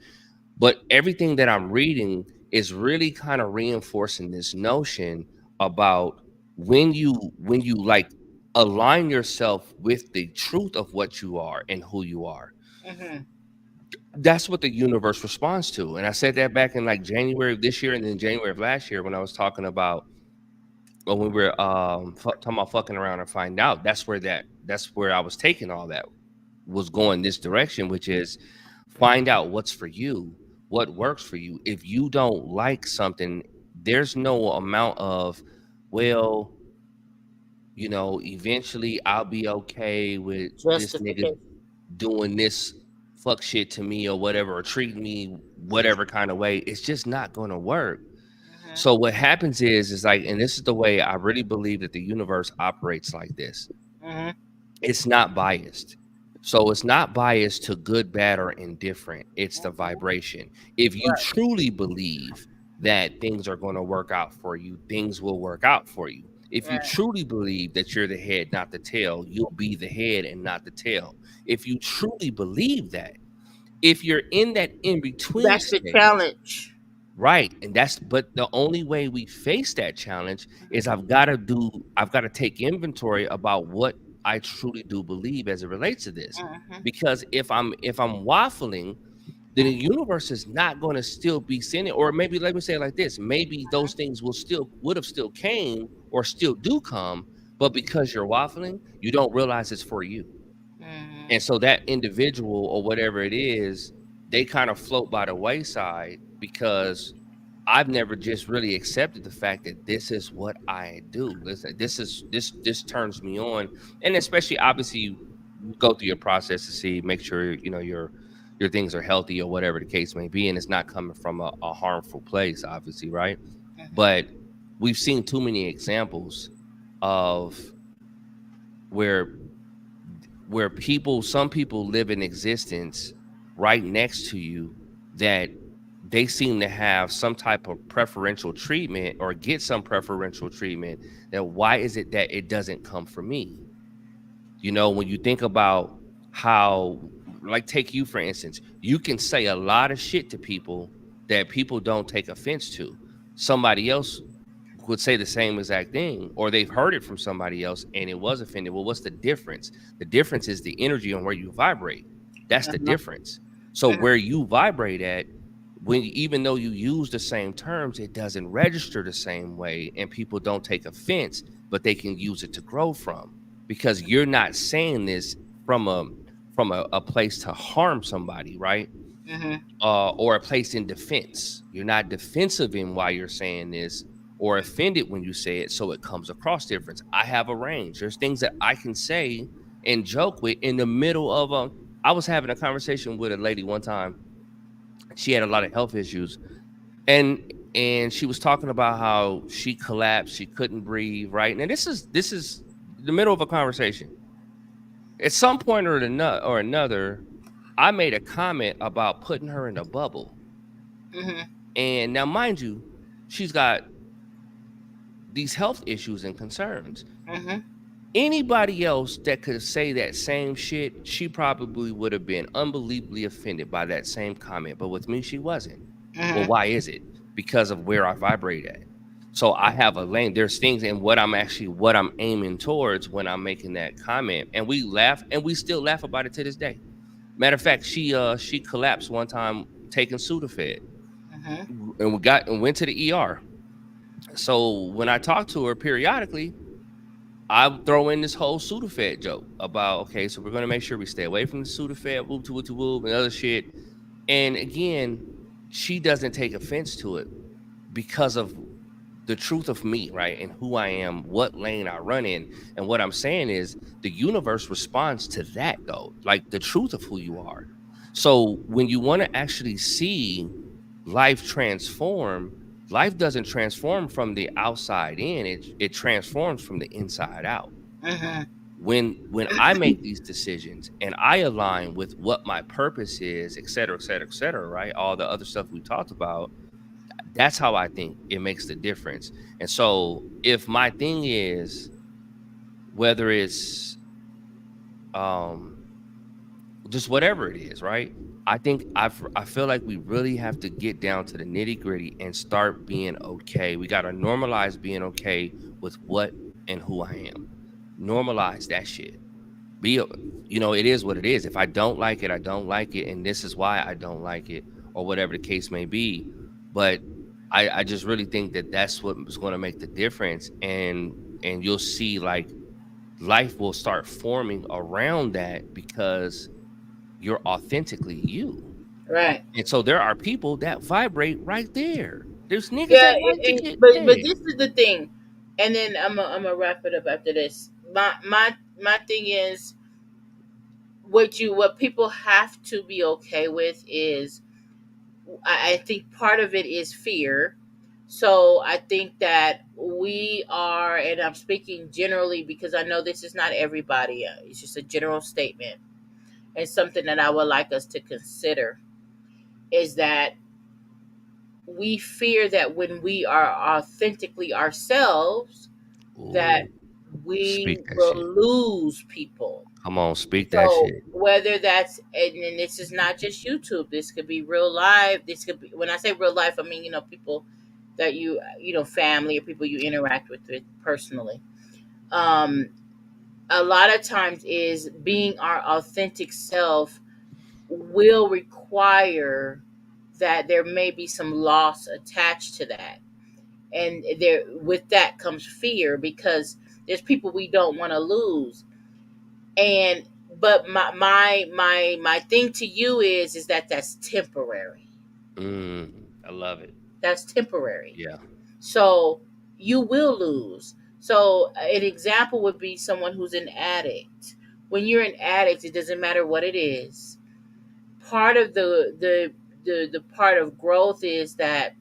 But everything that I'm reading is really kind of reinforcing this notion about when you like align yourself with the truth of what you are and who you are. Mhm. That's what the universe responds to. And I said that back in like January of this year and then January of last year when I was talking about when we were talking about fucking around and find out. That's where I was taking all that, was going this direction, which is find out what's for you, what works for you. If you don't like something, there's no amount of, well, eventually I'll be okay with this nigga Justification. doing this fuck shit to me or whatever, or treating me whatever kind of way. It's just not going to work. Mhm. So what happens is like, and this is the way I really believe that the universe operates like this. Mhm. It's not biased. So it's not biased to good, bad, or indifferent. It's the vibration. If you Right. truly believe that things are going to work out for you, things will work out for you. If you Right. truly believe that you're the head, not the tail, you'll be the head and not the tail. If you truly believe that, if you're in that in between That's the state, challenge. right, and but the only way we face that challenge is I've got to take inventory about what I truly do believe as it relates to this. Mhm. Because if I'm waffling, then the universe is not going to still be sending, or maybe let me say it like this, maybe those things would have still came or still do come, but because you're waffling, you don't realize it's for you. Mhm. And so that individual or whatever it is, they kind of float by the wayside because I've never just really accepted the fact that this is what I do. Listen, this turns me on, and especially obviously you go through your process to see, make sure your things are healthy or whatever the case may be, and it's not coming from a harmful place, obviously, right? Mhm. But we've seen too many examples of where some people live in existence right next to you that they seem to have some type of preferential treatment or get some preferential treatment. That why is it that it doesn't come from me? When you think about how, like, take you for instance, you can say a lot of shit to people that people don't take offense to. Somebody else would say the same exact thing, or they've heard it from somebody else and it was offended. Well, what's the difference? The difference is the energy on where you vibrate. That's the Uh-huh. difference. So Mhm. where you vibrate at, even though you use the same terms, it doesn't register the same way, and people don't take offense, but they can use it to grow from, because you're not saying this from a place to harm somebody, right? Mhm. Or a place in defense. You're not defensive in why you're saying this or offended when you say it, so it comes across different. I have a range. There's things that I can say and joke with in the middle of a. I was having a conversation with a lady one time. She had a lot of health issues, and she was talking about how she collapsed, she couldn't breathe, right? And this is the middle of a conversation. At some point or another, I made a comment about putting her in a bubble. Mhm. And now, mind you, she's got these health issues and concerns. Mhm. Anybody else that could say that same shit, she probably would have been unbelievably offended by that same comment. But with me, she wasn't. Well, Mhm. why is it? Because of where I vibrate at. So I have a lane. There's things in what I'm aiming towards when I'm making that comment. And we laugh, and we still laugh about it to this day. Matter of fact, she collapsed one time taking Sudafed, Mm-hmm. and we got and went to the ER. So when I talk to her periodically, I throw in this whole Sudafed joke about, okay, so we're gonna make sure we stay away from the Sudafed, whoop to whoop to whoop, and other shit. And again, she doesn't take offense to it because of the truth of me, right? And who I am, what lane I run in. And what I'm saying is the universe responds to that though, like the truth of who you are. So when you want to actually see life transform, life doesn't transform from the outside in, it transforms from the inside out. Mm-hmm. When I make these decisions and I align with what my purpose is, et cetera, et cetera, et cetera, right? All the other stuff we talked about, that's how I think it makes the difference. And so if my thing is whether it's um just whatever it is, right? I think I feel like we really have to get down to the nitty-gritty and start being okay. We got to normalize being okay with what and who I am. Normalize that shit. Be it is what it is. If I don't like it, I don't like it, and this is why I don't like it, or whatever the case may be. But I just really think that that's what is going to make the difference, and you'll see like life will start forming around that because you're authentically you. Right. And so there are people that vibrate right there. There's niggas Yeah, that like to get but yeah. this is the thing, and then I'm gonna wrap it up after this. My thing is what people have to be okay with is I think part of it is fear. So I think that we are, and I'm speaking generally because I know this is not everybody. It's just a general statement, and something that I would like us to consider is that we fear that when we are authentically ourselves, that Ooh, we speak that will shit. lose people. Come on, speak that So shit. whether that's and this is not just YouTube. This could be real life. This could be when I say real life, I mean people that family or people you interact with personally. Um, a lot of times is being our authentic self will require that there may be some loss attached to that, and there with that comes fear because there's people we don't want to lose. And but my thing to you is that that's temporary. I love it. That's temporary. Yeah. So you will lose. So an example would be someone who's an addict. When you're an addict, it doesn't matter what it is. Part of the part of growth is that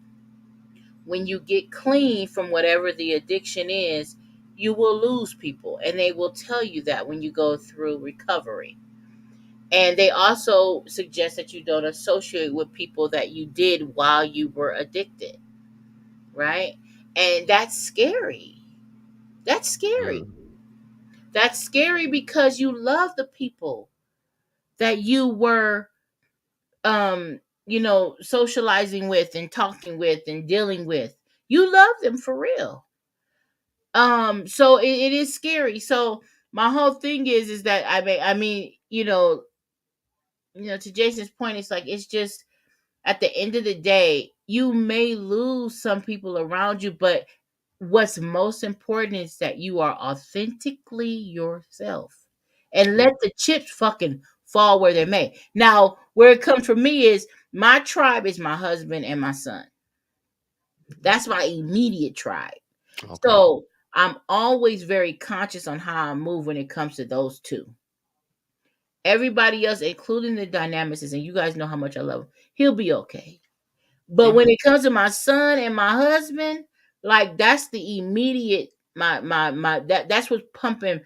when you get clean from whatever the addiction is, you will lose people, and they will tell you that when you go through recovery. And they also suggest that you don't associate with people that you did while you were addicted, right? And that's scary. That's scary. Mm, That's scary because you love the people that you were socializing with and talking with and dealing with. You love them for real. So it is scary. So my whole thing is that I mean, to Jason's point, it's like it's just at the end of the day, you may lose some people around you, but what's most important is that you are authentically yourself and mm, let the chips fucking fall where they may. Now, where it comes from me is my tribe is my husband and my son. That's my immediate tribe. okay. So I'm always very conscious on how I move when it comes to those two. Everybody else, including the dynamics, and you guys know how much I love him, he'll be okay. But when Mhm. it comes to my son and my husband, like that's the immediate my that's what's pumping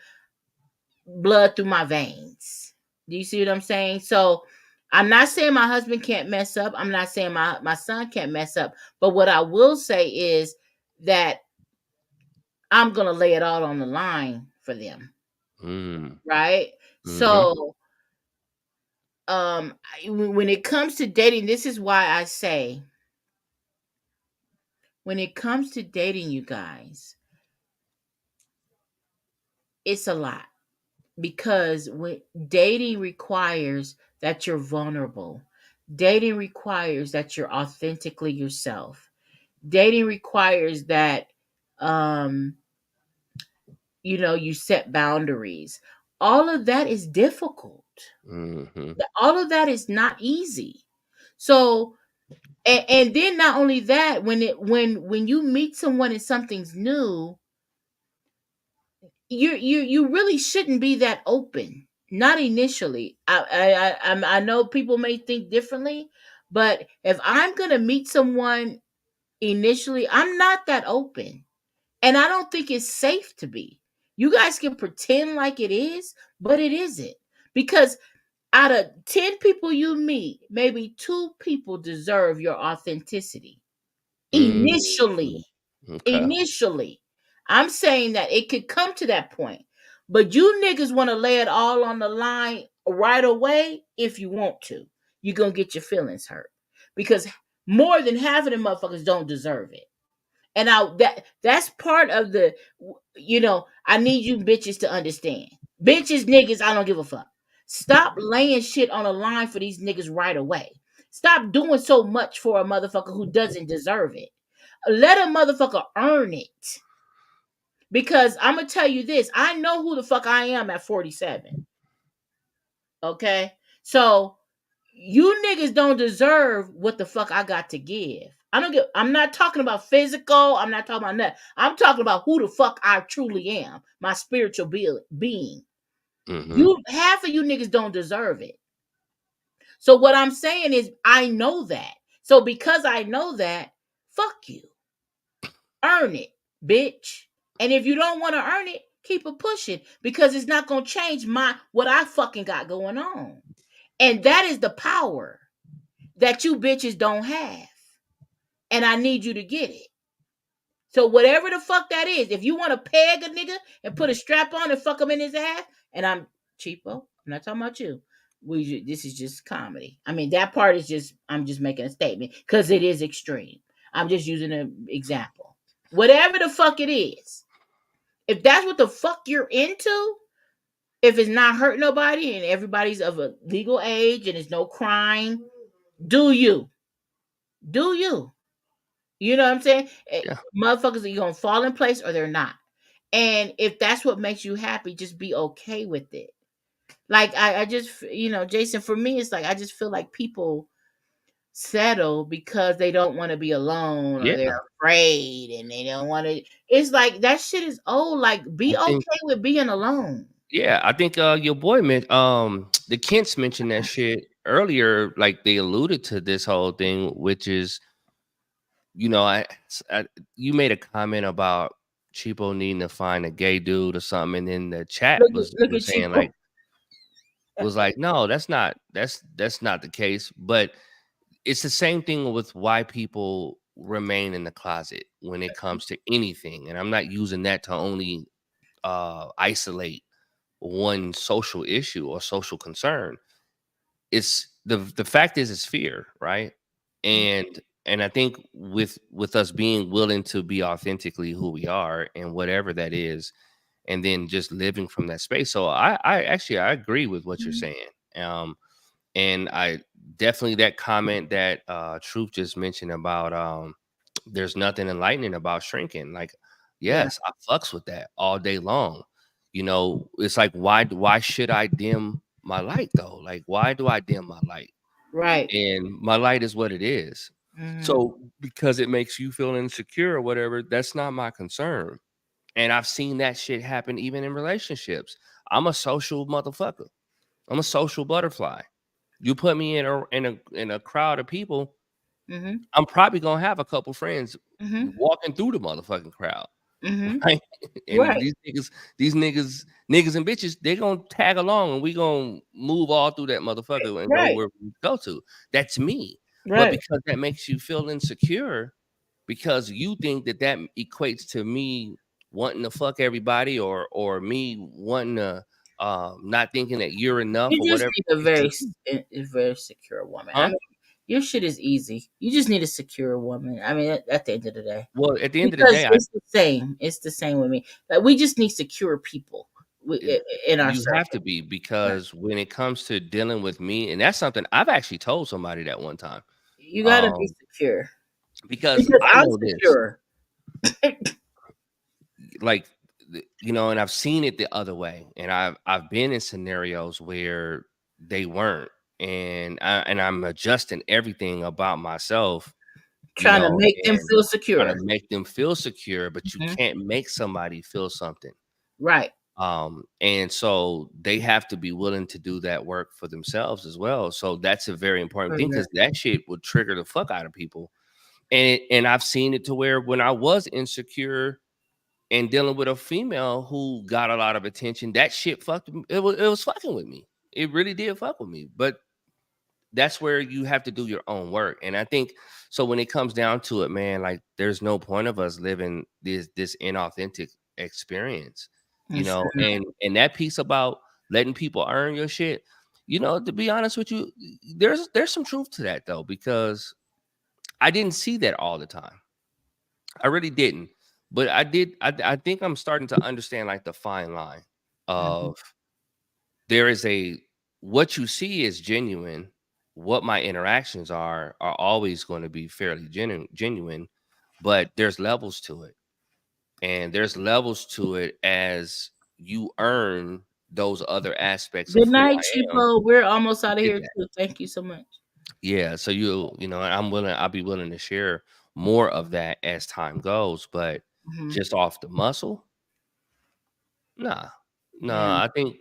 blood through my veins. Do you see what I'm saying? So I'm not saying my husband can't mess up. I'm not saying my son can't mess up. But what I will say is that I'm gonna lay it all on the line for them. Mm, Right? mhm. So when it comes to dating, this is why I say when it comes to dating, you guys, it's a lot. because when dating requires that you're vulnerable. Dating requires that you're authentically yourself. Dating requires that um you set boundaries. All of that is difficult. Hmm. All of that is not easy. So and then not only that, when you meet someone and something's new, you really shouldn't be that open. Not initially. I know people may think differently, but if I'm gonna meet someone initially, I'm not that open. And I don't think it's safe to be. You guys can pretend like it is, but it isn't. Because out of 10 people you meet, maybe 2 people deserve your authenticity. Hmm. Initially. Okay. Initially. I'm saying that it could come to that point. But you niggas want to lay it all on the line right away if you want to. You're going to get your feelings hurt. Because more than half of them motherfuckers don't deserve it. And that's part of I need you bitches to understand. Bitches, niggas, I don't give a fuck. Stop laying shit on the line for these niggas right away. Stop doing so much for a motherfucker who doesn't deserve it. Let a motherfucker earn it. Because I'm gonna tell you this, I know who the fuck I am at 47. Okay? So you niggas don't deserve what the fuck I got to give. I'm not talking about physical, I'm not talking about that. I'm talking about who the fuck I truly am, my spiritual being. Hmm. You half of you niggas don't deserve it. So what I'm saying is I know that. So because I know that, fuck you. Earn it, bitch. And if you don't want to earn it, keep it pushing because it's not gonna change my what I fucking got going on. And that is the power that you bitches don't have. And I need you to get it. So whatever the fuck that is, if you want to peg a nigga and put a strap on and fuck him in his ass, and I'm cheapo, I'm not talking about you. This is just comedy. I mean, that part is just I'm just making a statement because it is extreme. I'm just using an example. Whatever the fuck it is, if that's what the fuck you're into, if it's not hurt nobody and everybody's of a legal age and it's no crime, do you? Do you? You know what I'm saying? Yeah. Motherfuckers are gonna fall in place or they're not. And if that's what makes you happy, just be okay with it. Like I just Jason, for me, it's like I just feel like people settle because they don't want to be alone or they're Yeah. afraid and they don't want to. It's like that shit is old. Like be I think. okay with being alone. Yeah, I think your boy meant the Kents mentioned that shit earlier. Like they alluded to this whole thing, which is I you made a comment about Cheapo needing to find a gay dude or something, and then the chat Look was at you. saying like no, that's not the case. But it's the same thing with why people remain in the closet when it comes to anything, and I'm not using that to only isolate one social issue or social concern. It's the fact is it's fear, right? And I think with us being willing to be authentically who we are and whatever that is, and then just living from that space. So I actually I agree with what you're saying. Um and I definitely that comment that Truth just mentioned about there's nothing enlightening about shrinking. Like, Yeah. yes, I fucks with that all day long. It's like why should I dim my light though? Like, why do I dim my light? Right. And my light is what it is. Hmm. So because it makes you feel insecure or whatever, that's not my concern. And I've seen that shit happen even in relationships. I'm a social motherfucker. I'm a social butterfly. You put me in a crowd of people, Hmm. I'm probably gonna have a couple friends Hmm. walking through the motherfucking crowd, Hmm. right? And Right. these niggas and bitches, they gonna tag along, and we gonna move all through that motherfucker and go Right. where we go to. That's me. But Right. because that makes you feel insecure, because you think that equates to me wanting to fuck everybody, or me wanting to not thinking that you're enough or You just whatever need the case may be. a very secure woman. I Huh? mean, your shit is easy. You just need a secure woman. I mean, at the end of the day, Well, at the end of the because day, I it's the same. It's the same with me. Like we just need secure people. in our You have to circle. be, Right. because when it comes to dealing with me, and that's something I've actually told somebody that one time. You got to be Um, secure because because I I'm know this, secure. like, and I've seen it the other way, and I've been in scenarios where they weren't, and I'm adjusting everything about myself, Trying to make them and feel trying to secure. make them feel secure, but you Mhm. can't make somebody feel something. Right. And so they have to be willing to do that work for themselves as well. So that's a very important thing, because Correct. that shit would trigger the fuck out of people. And I've seen it to where when I was insecure and dealing with a female who got a lot of attention, that shit fucked me. It was fucking with me. It really did fuck with me. But that's where you have to do your own work. And I think so when it comes down to it, man, like there's no point of us living this inauthentic experience, That's and that piece about letting people earn your shit, to be honest with you, there's some truth to that though, because I didn't see that all the time. I really didn't. But I did. I think I'm starting to understand like the fine line Mhm. of there is a what you see is genuine. What my interactions are always going to be fairly genuine, but there's levels to it, and there's levels to it as you earn those other aspects of Good who night, I am. Cheapo. We're almost You out of get here that, too. Thank you so much. yeah. So and I'll be willing to share more of that as time goes, but Mhm. just off the muscle, nah, Yeah. nah. I think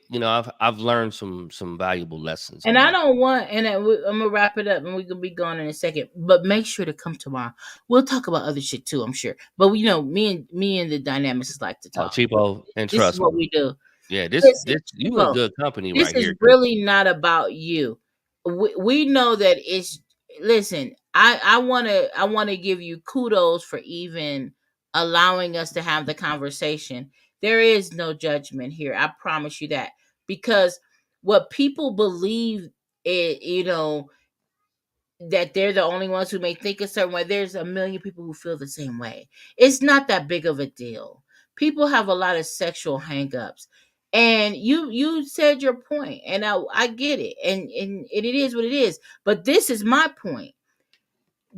I've learned some valuable lessons And on I that. don't want, and I'm gonna wrap it up, and we can be gone in a second. But make sure to come tomorrow. We'll talk about other shit too, I'm sure. But me and the dynamics like to Oh, talk. cheapo, and This is trust what me, we do. yeah, Listen, this you in Cheapo, good company this right is here, because really not about you. We know that it's. Listen, I want to give you kudos for even allowing us to have the conversation. There is no judgment here. I promise you that, because what people believe, it that they're the only ones who may think a certain way. There's a million people who feel the same way. It's not that big of a deal. People have a lot of sexual hangups. And you said your point, and I get it. And it is what it is. But this is my point.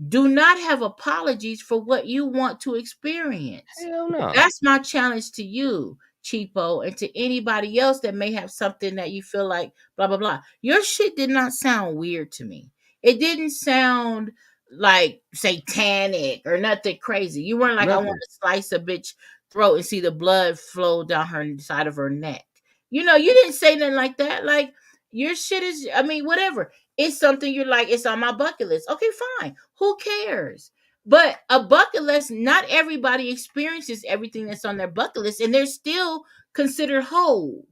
Do not have apologies for what you want to experience. hell no, That's my challenge to you, Cheapo, and to anybody else that may have something that you feel like blah blah blah. Your shit did not sound weird to me. It didn't sound like satanic or nothing crazy. You weren't like, I want nothing. to slice a bitch throat and see the blood flow down her side of her neck. You didn't say nothing like that. Like, your shit is, I mean, whatever. It's something you're like, it's on my bucket list. Okay, fine. Who cares? But a bucket list, not everybody experiences everything that's on their bucket list, and they're still considered whole.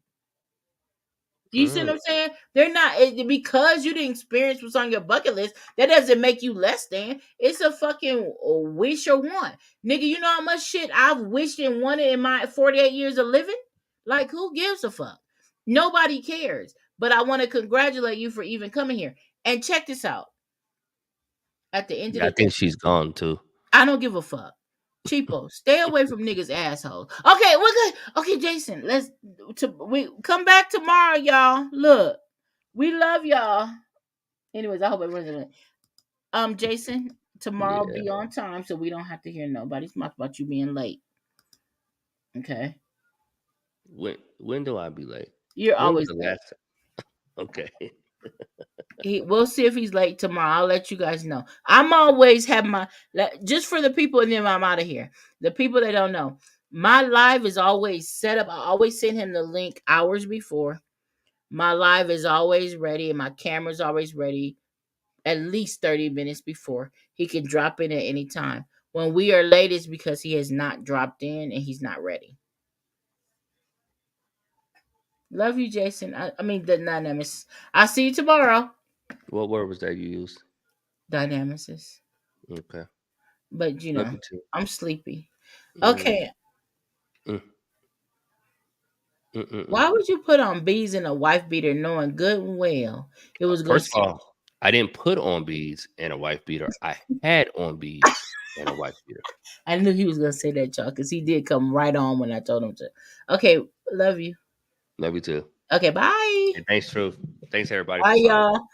You see what Mm, I'm saying? They're not, because you didn't experience what's on your bucket list. That doesn't make you less than. It's a fucking wish or want, nigga. You know how much shit I've wished and wanted in my 48 years of living? Like, who gives a fuck? Nobody cares. But I want to congratulate you for even coming here. And check this out. At the end of yeah, I the day, think she's gone too. I don't give a fuck. Cheapo, stay away from niggas assholes. Okay, we're good. Okay, Jason, we come back tomorrow, y'all. Look, we love y'all. Anyways, I hope everyone's in it. Jason, tomorrow Yeah. be on time so we don't have to hear nobody's mouth about you being late. Okay, When do I be late? you're When was always the late. last time? Okay. We'll see if he's late tomorrow. I'll let you guys know. I'm always have my just for the people, and then I'm out of here. The people that don't know, my live is always set up. I always send him the link hours before. My live is always ready, and my camera's always ready at least 30 minutes before. He can drop in at any time. When we are late, it's because he has not dropped in and he's not ready. Love you, Jason. I mean, the dynamics. I'll see you tomorrow. What word was that you used? Dynamics. Okay. But Love you too. I'm sleepy. Mm, Okay. mm, mm, mm, mm. Why would you put on bees and a wife beater knowing good and well it was going First to. of all, I didn't put on beads and a wife beater. I had on beads and a wife beater. I knew he was going to say that, y'all, because he did come right on when I told him to. Okay. Love you. Love you too. Okay, bye. And thanks, Truth. Thanks, everybody, Bye, for y'all.